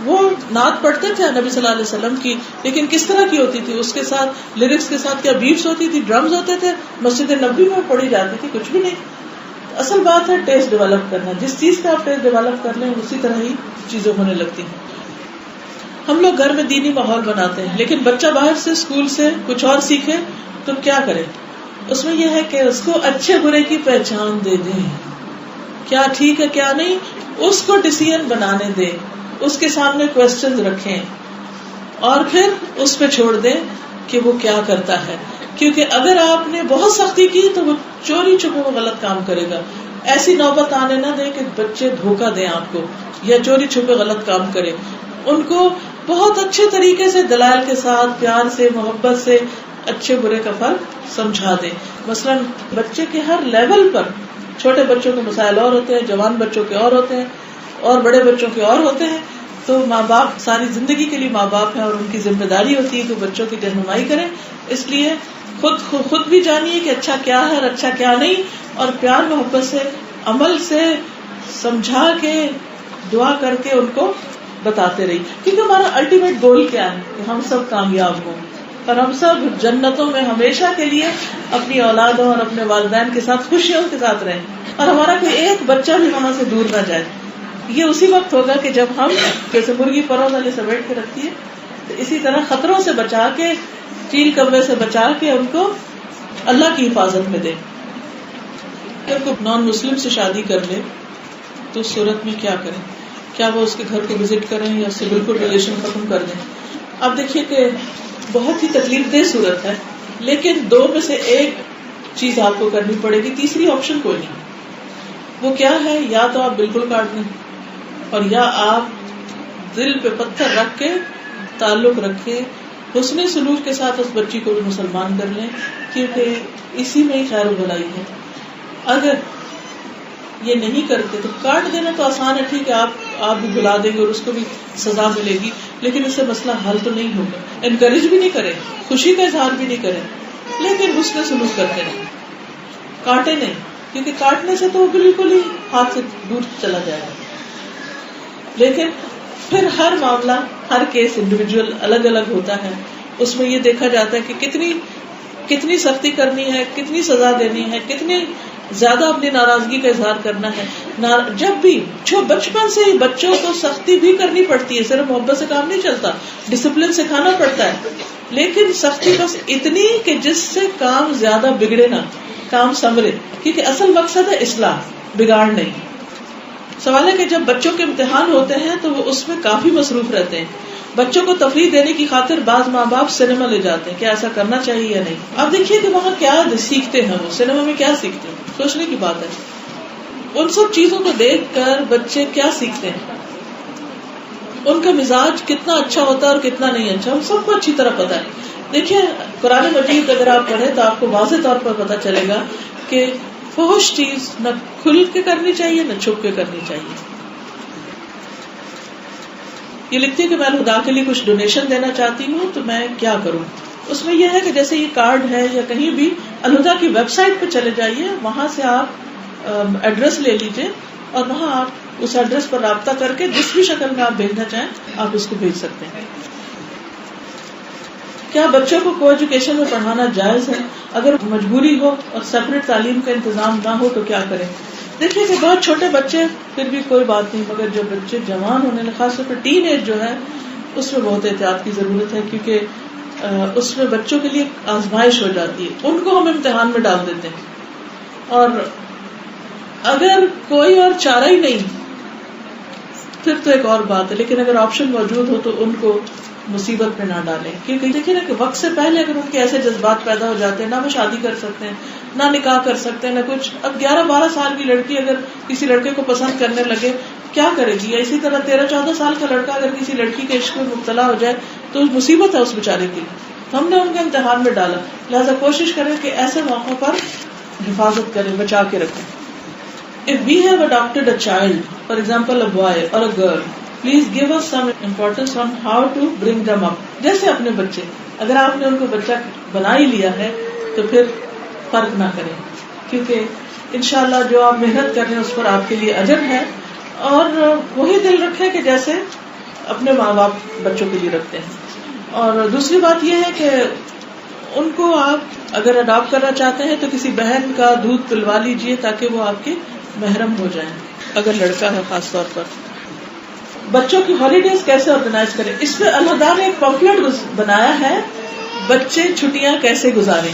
وہ نعت پڑھتے تھے نبی صلی اللہ علیہ وسلم کی, لیکن کس طرح کی ہوتی تھی؟ اس کے ساتھ لیرکس کے ساتھ کیا بیٹس ہوتی تھی, ڈرمز ہوتے تھے, مسجد نبوی میں پڑھی جاتی تھی؟ کچھ بھی نہیں. اصل بات ہے ٹیسٹ ڈیولپ کرنا, جس چیز کا آپ ٹیسٹ ڈیولپ کر لیں اسی طرح ہی چیزیں ہونے لگتی ہیں. ہم لوگ گھر میں دینی ماحول بناتے ہیں, لیکن بچہ باہر سے اسکول سے کچھ اور سیکھے تو کیا کرے؟ اس میں یہ ہے کہ اس کو اچھے برے کی پہچان دے دیں, کیا ٹھیک ہے کیا نہیں, اس کو ڈیسیژن بنانے دیں, اس کے سامنے کوسچنز رکھیں اور پھر اس پہ چھوڑ دیں کہ وہ کیا کرتا ہے. کیونکہ اگر آپ نے بہت سختی کی تو وہ چوری چھپے وہ غلط کام کرے گا. ایسی نوبت آنے نہ دیں کہ بچے دھوکہ دیں آپ کو یا چوری چھپے غلط کام کریں. ان کو بہت اچھے طریقے سے دلائل کے ساتھ, پیار سے, محبت سے اچھے برے کا فرق سمجھا دیں. مثلا بچے کے ہر لیول پر, چھوٹے بچوں کے مسائل اور ہوتے ہیں, جوان بچوں کے اور ہوتے ہیں, اور بڑے بچوں کے اور ہوتے ہیں. تو ماں باپ ساری زندگی کے لیے ماں باپ ہیں اور ان کی ذمہ داری ہوتی ہے کہ بچوں کی رہنمائی کریں. اس لیے خود بھی جانیے کہ اچھا کیا ہے اور اچھا کیا نہیں, اور پیار محبت سے, عمل سے سمجھا کے دعا کر کے ان کو بتاتے رہی، کیونکہ ہمارا الٹیمیٹ گول کیا ہے کہ ہم سب کامیاب ہوں اور ہم سب جنتوں میں ہمیشہ کے لیے اپنی اولادوں اور اپنے والدین کے ساتھ خوشیوں کے ساتھ رہیں، اور ہمارا کوئی ایک بچہ بھی وہاں سے دور نہ جائے. یہ اسی وقت ہوگا کہ جب ہم جیسے مرغی پروں والے سمیٹ کے رکھتی ہے، تو اسی طرح خطروں سے بچا کے، چیل کوے سے بچا کے ان کو اللہ کی حفاظت میں دیں. اگر کوئی نان مسلم سے شادی کر لے تو اس صورت میں کیا کریں؟ کیا وہ اس کے گھر کو وزٹ کریں یا اس سے بالکل ریلیشن ختم کر دیں؟ اب دیکھیے کہ بہت ہی تکلیف دہ صورت ہے، لیکن دو میں سے ایک چیز آپ کو کرنی پڑے گی، تیسری آپشن کوئی نہیں. وہ کیا ہے؟ یا تو آپ بالکل کاٹ دیں، اور یا آپ دل پہ پتھر رکھ کے تعلق رکھے، حسن سلوک کے ساتھ اس بچی کو بھی مسلمان کر لیں، کیونکہ اسی میں ہی خیر و بھلائی ہے. اگر یہ نہیں کرتے تو کاٹ دینا تو آسان ہے، ٹھیک ہے، آپ بھی بلا دیں گے اور اس کو بھی سزا ملے گی، لیکن اس سے مسئلہ حل تو نہیں ہوگا. انکریج بھی نہیں کریں، خوشی کا اظہار بھی نہیں کریں، لیکن حسن سلوک کرتے نہیں، کاٹے نہیں، کیونکہ کاٹنے سے تو وہ بالکل ہی ہاتھ سے دور چلا جائے گا. لیکن پھر ہر معاملہ، ہر کیس انڈیویجول الگ الگ ہوتا ہے. اس میں یہ دیکھا جاتا ہے کہ کتنی سختی کرنی ہے، کتنی سزا دینی ہے، کتنی زیادہ اپنی ناراضگی کا اظہار کرنا ہے. جب بھی بچپن سے ہی بچوں کو سختی بھی کرنی پڑتی ہے، صرف محبت سے کام نہیں چلتا، ڈسپلن سکھانا پڑتا ہے، لیکن سختی بس اتنی کہ جس سے کام زیادہ بگڑے نہ، کام سنورے، کیونکہ اصل مقصد ہے اصلاح، بگاڑ نہیں. سوال ہے کہ جب بچوں کے امتحان ہوتے ہیں تو وہ اس میں کافی مصروف رہتے ہیں. بچوں کو تفریح دینے کی خاطر بعض ماں باپ سنیما لے جاتے ہیں. کیا ایسا کرنا چاہیے یا نہیں؟ اب دیکھیے کہ وہاں کیا سیکھتے ہیں، وہ سنیما میں کیا سیکھتے ہیں، سوچنے کی بات ہے. ان سب چیزوں کو دیکھ کر بچے کیا سیکھتے ہیں، ان کا مزاج کتنا اچھا ہوتا ہے اور کتنا نہیں اچھا، ہم سب کو اچھی طرح پتا ہے. دیکھیے قرآن مجید اگر آپ پڑھیں تو آپ کو واضح طور پر پتا چلے گا کہ فحش چیز نہ کھل کے کرنی چاہیے نہ چھپ کے کرنی چاہیے. یہ لکھتی ہے کہ میں خدا کے لیے کچھ ڈونیشن دینا چاہتی ہوں تو میں کیا کروں. اس میں یہ ہے کہ جیسے یہ کارڈ ہے یا کہیں بھی الہدا کی ویب سائٹ پہ چلے جائیے، وہاں سے آپ ایڈریس لے لیجئے اور وہاں آپ اس ایڈریس پر رابطہ کر کے جس بھی شکل میں آپ بھیجنا چاہیں آپ اس کو بھیج سکتے ہیں. کیا بچوں کو کو ایجوکیشن میں پڑھانا جائز ہے؟ اگر مجبوری ہو اور سیپریٹ تعلیم کا انتظام نہ ہو تو کیا کریں؟ دیکھیے کہ بہت چھوٹے بچے پھر بھی کوئی بات نہیں، مگر جو بچے جوان ہونے لگے، خاص طور پر ٹین ایج جو ہے، اس میں بہت احتیاط کی ضرورت ہے، کیونکہ اس میں بچوں کے لیے آزمائش ہو جاتی ہے، ان کو ہم امتحان میں ڈال دیتے ہیں. اور اگر کوئی اور چارہ ہی نہیں پھر تو ایک اور بات ہے، لیکن اگر آپشن موجود ہو تو ان کو مصیبت میں نہ ڈالیں. کیونکہ دیکھیے نا کہ وقت سے پہلے اگر ان کے ایسے جذبات پیدا ہو جاتے ہیں، نہ وہ شادی کر سکتے ہیں، نہ نکاح کر سکتے ہیں، نہ کچھ. اب 11-12 سال کی لڑکی اگر کسی لڑکے کو پسند کرنے لگے کیا کرے گی؟ یا اسی طرح 13-14 سال کا لڑکا اگر کسی لڑکی کے عشق میں مبتلا ہو جائے تو مصیبت ہے اس بیچارے کی. ہم نے ان کے امتحان میں ڈالا، لہٰذا کوشش کریں کہ ایسے موقعوں پر حفاظت کریں، بچا کے رکھیں. If we have adopted a child, for example a boy or a girl, please give us some importance on how to bring them up. جیسے اپنے بچے، اگر آپ نے ان کو بچہ بنا ہی لیا ہے تو پھر فرق نہ کریں، کیونکہ انشاءاللہ جو آپ محنت کر رہے ہیں اس پر آپ کے لیے اجر ہے. اور وہی دل رکھیں کہ جیسے اپنے ماں باپ بچوں کے لیے رکھتے ہیں. اور دوسری بات یہ ہے کہ ان کو آپ اگر اڈاپٹ کرنا چاہتے ہیں تو کسی بہن کا دودھ پلوا لیجئے تاکہ وہ آپ کے محرم ہو جائیں، اگر لڑکا ہے خاص طور پر. بچوں کی ہالیڈیز کیسے آرگنائز کریں؟ اس پہ اللہ نے ایک پمفلٹ بنایا ہے، بچے چھٹیاں کیسے گزاریں.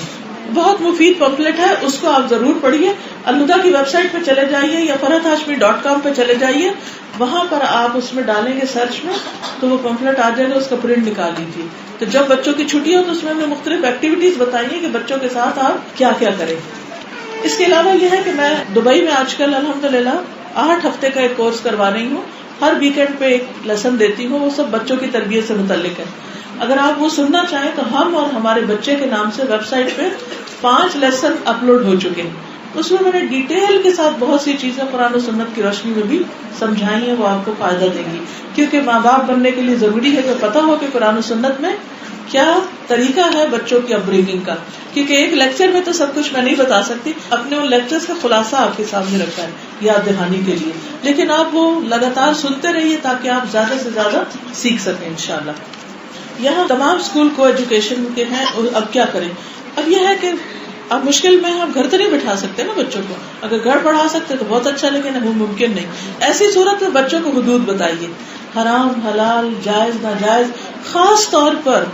بہت مفید پمفلٹ ہے، اس کو آپ ضرور پڑھیے. الہدا کی ویب سائٹ پہ چلے جائیے یا farhathashmi.com پہ چلے جائیے، وہاں پر آپ اس میں ڈالیں گے سرچ میں تو وہ پمفلٹ آ جائے گا، اس کا پرنٹ نکال لیجیے. تو جب بچوں کی چھٹی ہو تو اس میں ہم نے مختلف ایکٹیویٹیز بتائی ہیں کہ بچوں کے ساتھ آپ کیا کیا کریں. اس کے علاوہ یہ ہے کہ میں دبئی میں آج کل الحمدللہ 8 ہفتے کا ایک کورس کروا رہی ہوں. ہر ویکینڈ پہ ایک لیسن دیتی ہوں، وہ سب بچوں کی تربیت سے متعلق ہے. اگر آپ وہ سننا چاہیں تو ہم اور ہمارے بچے کے نام سے ویب سائٹ پہ 5 لیسن اپلوڈ ہو چکے ہیں. اس میں نے ڈیٹیل کے ساتھ بہت سی چیزیں قرآن و سنت کی روشنی میں بھی سمجھائی ہیں، وہ آپ کو فائدہ دیں گی. کیونکہ ماں باپ بننے کے لیے ضروری ہے کہ پتہ ہو کہ قرآن و سنت میں کیا طریقہ ہے بچوں کی اپبرنگنگ کا، کیونکہ ایک لیکچر میں تو سب کچھ میں نہیں بتا سکتی، اپنے ان لیکچرز کا خلاصہ آپ کے سامنے رکھا ہے یاد دہانی کے لیے، لیکن آپ وہ لگاتار سنتے رہیے تاکہ آپ زیادہ سے زیادہ سیکھ سکیں انشاءاللہ۔ یہاں تمام اسکول کو ایجوکیشن کے ہیں، اب کیا کریں؟ اب یہ ہے کہ اب مشکل میں آپ گھر تو نہیں بٹھا سکتے نا بچوں کو، اگر گھر پڑھا سکتے تو بہت اچھا، لیکن وہ ممکن نہیں۔ ایسی صورت میں بچوں کو حدود بتائیے، حرام حلال جائز ناجائز، خاص طور پر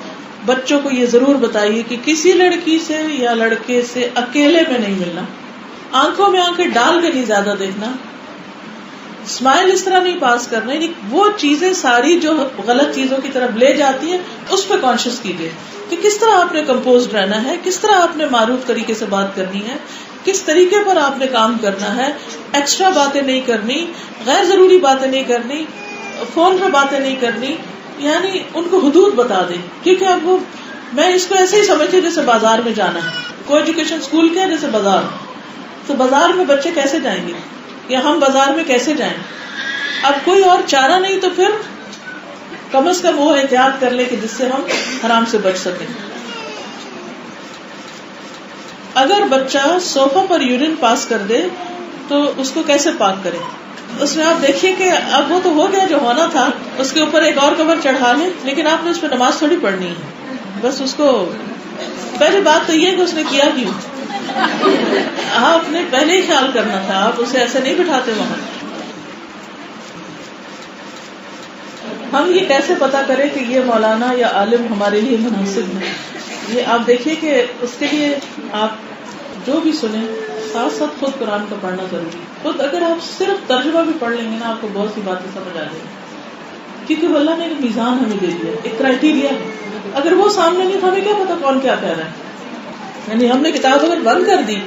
بچوں کو یہ ضرور بتائیے کہ کسی لڑکی سے یا لڑکے سے اکیلے میں نہیں ملنا، آنکھوں میں آنکھیں ڈال کے نہیں زیادہ دیکھنا، اسمائل اس طرح نہیں پاس کرنا، یعنی وہ چیزیں ساری جو غلط چیزوں کی طرف لے جاتی ہیں اس پہ کانشیس کیجیے کہ کس طرح آپ نے کمپوزڈ رہنا ہے، کس طرح آپ نے معروف طریقے سے بات کرنی ہے، کس طریقے پر آپ نے کام کرنا ہے، ایکسٹرا باتیں نہیں کرنی، غیر ضروری باتیں نہیں کرنی، فون پہ باتیں نہیں کرنی، یعنی ان کو حدود بتا دیں۔ کیونکہ اب وہ میں اس کو ایسے ہی سمجھتی جیسے بازار میں جانا ہے، کوئی ایجوکیشن اسکول کیا جیسے بازار، تو بازار میں بچے کیسے جائیں گے یا ہم بازار میں کیسے جائیں؟ اب کوئی اور چارہ نہیں تو پھر کم از کم وہ احتیاط کر لے کہ جس سے ہم حرام سے بچ سکیں۔ اگر بچہ صوفہ پر یورین پاس کر دے تو اس کو کیسے پاک کریں؟ اس میں آپ دیکھیے کہ اب وہ تو ہو گیا جو ہونا تھا، اس کے اوپر ایک اور کور چڑھا لیں، لیکن آپ نے اس پہ نماز تھوڑی پڑھنی ہے، بس اس کو پہلی بات تو یہ ہے کہ اس نے کیا کیوں، آپ نے پہلے ہی خیال کرنا تھا، آپ اسے ایسے نہیں بٹھاتے وہاں۔ ہم یہ کیسے پتا کریں کہ یہ مولانا یا عالم ہمارے لیے مناسب ہے؟ یہ آپ دیکھیے کہ اس کے لیے آپ جو بھی سنیں ساتھ ساتھ خود قرآن کا پڑھنا ضروری ہے۔ خود اگر آپ صرف ترجمہ بھی پڑھ لیں گے نا آپ کو بہت سی باتیں سمجھ آ جائیں گی، کیونکہ اللہ نے ایک میزان ہمیں دے دیا، ایک کرائٹیریا ہے، اگر وہ سامنے نہیں تو ہمیں کیا پتا کون کیا کہہ رہا ہے۔ یعنی ہم نے کتاب اگر بند کر دی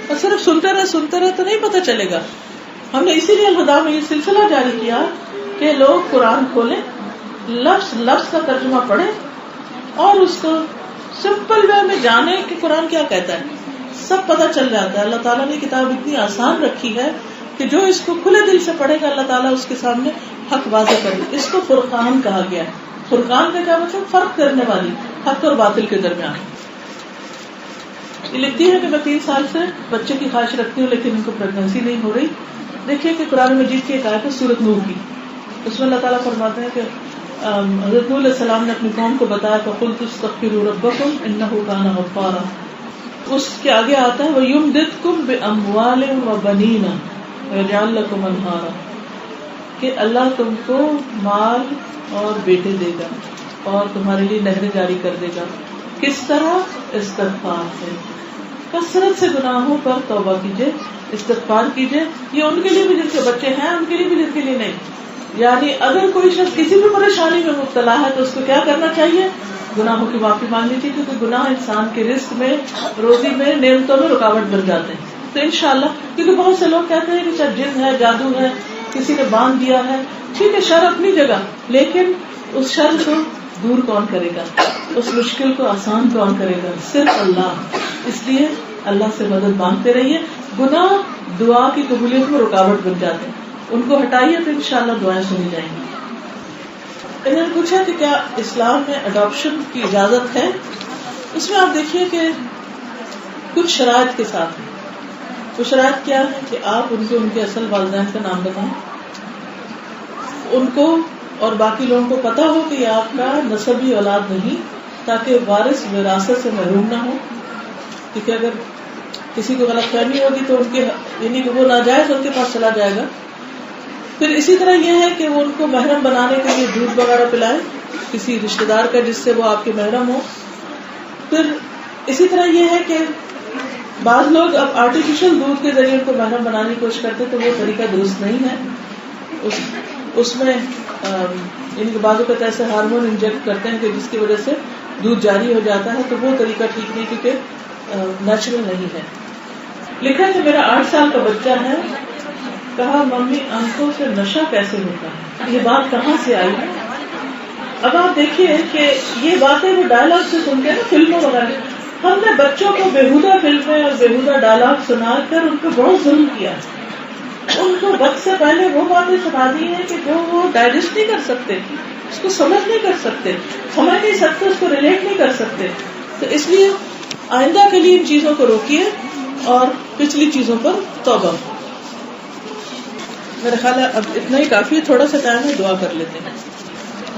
اور صرف سنتے رہے تو نہیں پتا چلے گا۔ ہم نے اسی لیے الہدا میں یہ سلسلہ جاری کیا کہ لوگ قرآن کھولیں، لفظ لفظ کا ترجمہ پڑھیں اور اس کو سمپل وے میں جانیں کہ قرآن کیا کہتا ہے، سب پتہ چل جاتا ہے۔ اللہ تعالیٰ نے کتاب اتنی آسان رکھی ہے کہ جو اس کو کھلے دل سے پڑھے گا اللہ تعالیٰ اس کے سامنے حق واضح کرے گا۔ اس کو فرقان کہا گیا ہے۔ فرقان کا کیا مطلب؟ فرق کرنے والی، حق اور باطل کے درمیان۔ یہ لکھتی ہے کہ میں 3 سال سے بچے کی خواہش رکھتی ہوں لیکن ان کو پریگننسی نہیں ہو رہی۔ دیکھیے کہ قرآن مجید کی ایک آیت ہے سورۃ نور کی، اس میں اللہ تعالیٰ فرماتے ہیں کہ حضرت نوح علیہ السلام نے اپنی قوم کو بتایا فَقُلْتُ اسْتَغْفِرُوا رَبَّكُمْ إِنَّهُ كَانَ غَفَّارًا۔ اس کے آگے آتا ہے وَيُمْدِدْكُمْ بِأَمْوَالٍ وَبَنِينَ وَيَجْعَلْ لَكُمْ أَنْهَارًا، کہ اللہ تم کو مال اور بیٹے دے گا اور تمہارے لیے نہریں جاری کر دے گا۔ کس طرح؟ استغفار سے، کثرت سے گناہوں پر توبہ کیجیے، استغفار کیجیے۔ یہ ان کے لیے بھی جن کے بچے ہیں، ان کے لیے بھی جن کے لیے نہیں۔ یعنی اگر کوئی شخص کسی بھی پریشانی میں مبتلا ہے تو اس کو کیا کرنا چاہیے؟ گناہوں کی معافی مانگنی چاہیے، کیونکہ گناہ انسان کے رزق میں، روزی میں، نعمتوں میں رکاوٹ بن جاتے ہیں۔ تو انشاءاللہ، کیونکہ بہت سے لوگ کہتے ہیں کہ چاہے جن ہے، جادو ہے، کسی نے باندھ دیا ہے، ٹھیک ہے شر اپنی جگہ، لیکن اس شر کو دور کون کرے گا، اس مشکل کو آسان کون کرے گا؟ صرف اللہ۔ اس لیے اللہ سے مدد مانگتے رہیے۔ گناہ دعا کی قبولیت میں رکاوٹ بن جاتے ہیں، ان کو ہٹائیے تو انشاءاللہ دعائیں سنی جائیں گی۔ انہوں نے پوچھا کہ کیا اسلام میں اڈاپشن کی اجازت ہے؟ اس میں آپ دیکھیے کہ کچھ شرائط کے ساتھ ہے۔ وہ شرائط کیا ہے کہ آپ ان کے اصل والدین کا نام بتائیں، ان کو اور باقی لوگوں کو پتا ہو کہ یہ آپ کا نسبی اولاد نہیں، تاکہ وارث وراثت سے محروم نہ ہو، کیونکہ اگر کسی کو غلط فہمی ہوگی تو ان کے یعنی کہ وہ ناجائز ان کے پاس چلا جائے گا۔ پھر اسی طرح یہ ہے کہ وہ ان کو محرم بنانے کے لیے دودھ وغیرہ پلائیں کسی رشتے دار کا جس سے وہ آپ کے محرم ہو۔ پھر اسی طرح یہ ہے کہ بعض لوگ اب آرٹیفیشل دودھ کے ذریعے ان کو محرم بنانے کی کوشش کرتے تو وہ طریقہ درست نہیں ہے۔ اس میں ان کے بعض اوقات ایسے ہارمون انجیکٹ کرتے ہیں کہ جس کی وجہ سے دودھ جاری ہو جاتا ہے، تو وہ طریقہ ٹھیک نہیں کیونکہ نیچرل نہیں ہے۔ لکھا کہ میرا 8 سال کا بچہ ہے، کہا ممی آنکھوں سے نشہ کیسے ہوتا ہے؟ یہ بات کہاں سے آئی؟ اب آپ دیکھیے کہ یہ باتیں وہ ڈائلاگ سے سنتے ہیں نا فلموں وغیرہ، ہم نے بچوں کو بےہودہ فلمیں اور بےہودہ ڈائلاگ سنا کر ان کو بہت ظلم کیا۔ ان کو وقت سے پہلے وہ باتیں سنا دی ہیں کہ جو وہ ڈائجسٹ نہیں کر سکتے، اس کو سمجھ نہیں کر سکتے، سمجھ نہیں سکتے، اس کو ریلیٹ نہیں کر سکتے. تو اس لیے آئندہ کے لیے ان چیزوں کو روکیے اور پچھلی چیزوں پر توبہ. میرا خیال ہے اب اتنا ہی کافی ہے، تھوڑا سا ٹائم ہے، دعا کر لیتے ہیں.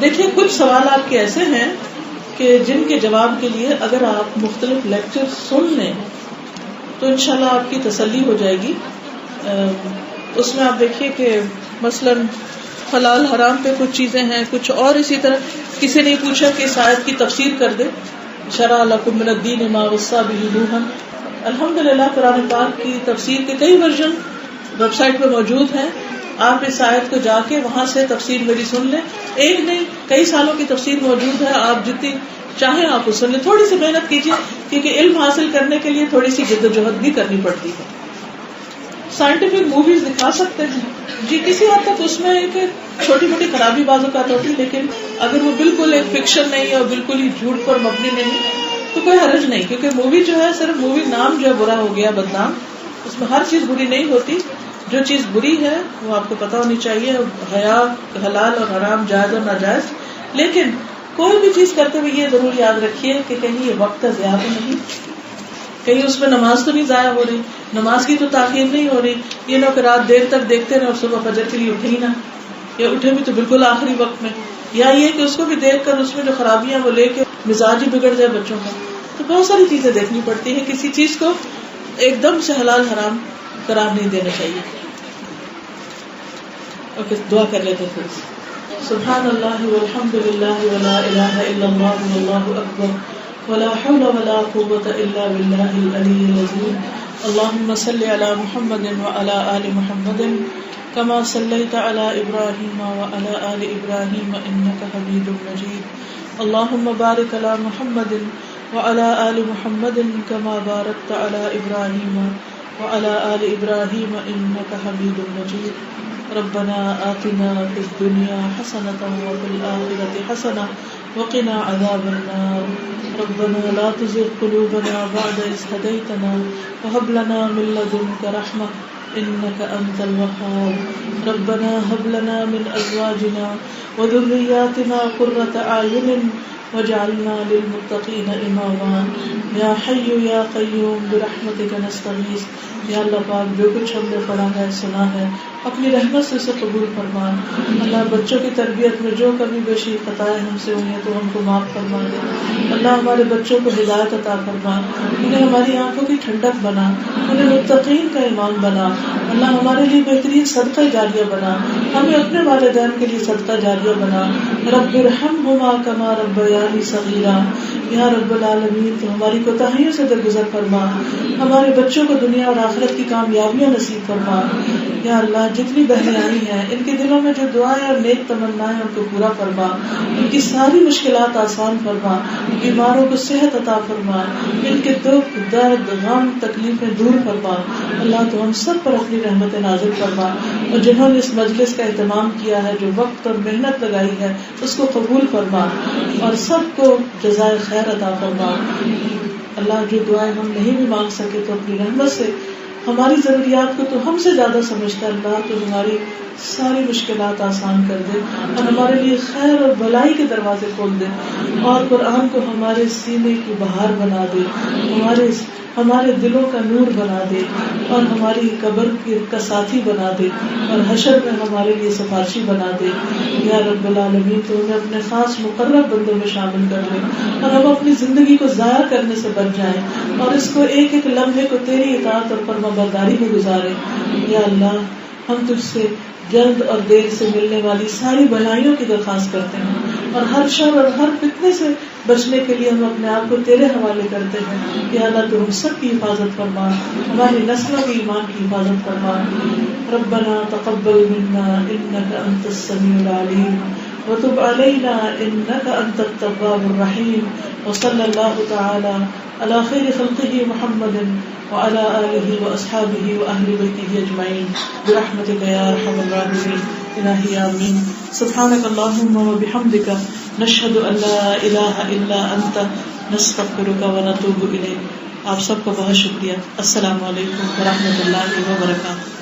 دیکھیے کچھ سوال آپ کے ایسے ہیں کہ جن کے جواب کے لیے اگر آپ مختلف لیکچر سن لیں تو انشاءاللہ آپ کی تسلی ہو جائے گی. اس میں آپ دیکھیے کہ مثلاً حلال حرام پہ کچھ چیزیں ہیں، کچھ اور اسی طرح کسی نے پوچھا کہ اس آیت کی تفسیر کر دے، شرع لکم من الدین ما وصی بہ نوحا. الحمدللہ قرآن پاک کی تفسیر کے کئی ورژن ویب سائٹ پہ موجود ہیں. آپ اس آیت کو جا کے وہاں سے تفسیر میری سن لیں. ایک نہیں کئی سالوں کی تفسیر موجود ہے، آپ جتنی چاہیں آپ اس سن لیں. تھوڑی سی محنت کیجیے کیونکہ علم حاصل کرنے کے لیے تھوڑی سی جد و جہد بھی کرنی پڑتی ہے. سائنٹیفک موویز دکھا سکتے ہیں جی، کسی حد تک اس میں ایک چھوٹی موٹی خرابی بعض اوقات ہوتی ہے، لیکن اگر وہ بالکل ایک فکشن نہیں اور بالکل ہی جھوٹ پر مبنی نہیں تو کوئی حرج نہیں. کیونکہ مووی جو ہے صرف مووی نام جو ہے برا ہو گیا، بدنام. اس میں ہر چیز بری نہیں ہوتی، جو چیز بری ہے وہ آپ کو پتا ہونی چاہیے، حیا حلال اور حرام جائز اور ناجائز. لیکن کوئی بھی چیز کرتے ہوئے یہ ضرور یاد رکھیے کہ کہیں یہ وقت کا ضیاع تو نہیں، کہیں اس میں نماز تو نہیں ضائع ہو رہی، نماز کی تو تاخیر نہیں ہو رہی. یہ نہ کہ رات دیر تک دیکھتے رہے اور صبح فجر کے لیے اٹھے ہی نہ، یا اٹھے بھی تو بالکل آخری وقت میں، یا یہ کہ اس کو بھی دیکھ کر اس میں جو خرابیاں وہ لے کے مزاج ہی بگڑ جائے بچوں کا. تو بہت ساری چیزیں دیکھنی پڑتی ہیں، کسی چیز کو ایک دم سے حلال حرام قرار نہیں دینا چاہیے. اوکے دعا کر لیتے ہیں. سبحان اللہ والحمد للہ ولا الہ الا اللہ واللہ اکبر ولا حول ولا قوة الا باللہ العلی العظیم. اللهم صل على محمد وعلى آل محمد كما صليت على إبراهيم وعلى آل إبراهيم إنك حميد مجيد. اللهم بارك على محمد وعلى آل محمد كما باركت على إبراهيم وعلى آل إبراهيم إنك حميد مجيد. ربنا آتنا في الدنيا حسنة وفي الآخرة حسنة وقنا عذاب النار. ربنا لا تزغ قلوبنا بعد إذ هديتنا وهب لنا من لدنك رحمة إنك أنت الوهاب. ربنا هب لنا من أزواجنا وذرياتنا قرة أعين وجعلنا للمتقين إماما. یا حی یا قیوم برحمتک نستغیث. یا اللہ پاک جو کچھ ہم نے پڑھا ہے سنا ہے اپنی رحمت سے اسے قبول فرما. اللہ بچوں کی تربیت میں جو کمی بیشی خطائیں ہم سے ہوئی ہیں تو ہم کو معاف فرما دے. اللہ ہمارے بچوں کو ہدایت عطا فرما، انہیں ہماری آنکھوں کی ٹھنڈک بنا، انہیں متقین کا امام بنا. اللہ ہمارے لیے بہترین صدقہ جاریہ بنا، ہمیں اپنے والدین کے لیے صدقہ جاریہ بنا. رب ارحمہما کما ربیانی صغیرا. یا رب العالمین تو ہماری کوتاہیوں سے درگزر فرما، ہمارے بچوں کو دنیا اور آخرت کی کامیابیاں نصیب فرما. یا اللہ جتنی بہنیں آئی ہیں ان کے دلوں میں جو دعائیں اور نیک تمنائیں ان کو پورا فرما، ان کی ساری مشکلات آسان فرما، بیماروں کو صحت عطا فرما، ان کے دکھ درد غم تکلیفیں دور فرما. اللہ تو ہم سب پر اپنی رحمت نازل فرما، اور جنہوں نے اس مجلس کا اہتمام کیا ہے، جو وقت اور محنت لگائی ہے، اس کو قبول فرما اور سب کو جزائے خیر عطا فرما. اللہ جو دعائیں ہم نہیں بھی مانگ سکے تو اپنی رحمت سے ہماری ضروریات کو تو ہم سے زیادہ سمجھتا ہے. اللہ تو ہماری ساری مشکلات آسان کر دے اور ہمارے لیے خیر اور بھلائی کے دروازے کھول دے، اور قرآن کو ہمارے سینے کی بہار بنا دے، ہمارے دلوں کا نور بنا دے، اور ہماری قبر کا ساتھی بنا دے، اور حشر میں ہمارے لیے سفارشی بنا دے. یا رب العالمین تو ہمیں اپنے خاص مقرب بندوں میں شامل کر لے، اور ہم اپنی زندگی کو ضائع کرنے سے بچ جائیں، اور اس کو ایک ایک لمحے کو تیری اطاعت اور فرمانبرداری میں گزارے. یا اللہ ہم تجھ سے جلد اور دیر سے ملنے والی ساری بھلائیوں کی درخواست کرتے ہیں، اور ہر شر اور ہر فتنے سے بچنے کے لیے ہم اپنے آپ کو تیرے حوالے کرتے ہیں. یا اللہ تو ہم سب کی حفاظت فرما، ہماری نسلوں کی ایمان کی حفاظت فرما. ربنا تقبل منا انك انت السميع العليم وتب علينا انك انت التواب الرحيم. وصلى الله تعالى على خير خلقه محمد وعلى آله وأصحابه وأهل بيته أجمعين برحمتك يا أرحم الراحمين. إلهي آمين. سبحانك اللهم وبحمدك نشهد أن لا إله إلا أنت نستغفرك ونتوب إليك. آپ سب کا بہت شکریہ. السلام علیکم ورحمۃ اللہ وبرکاتہ.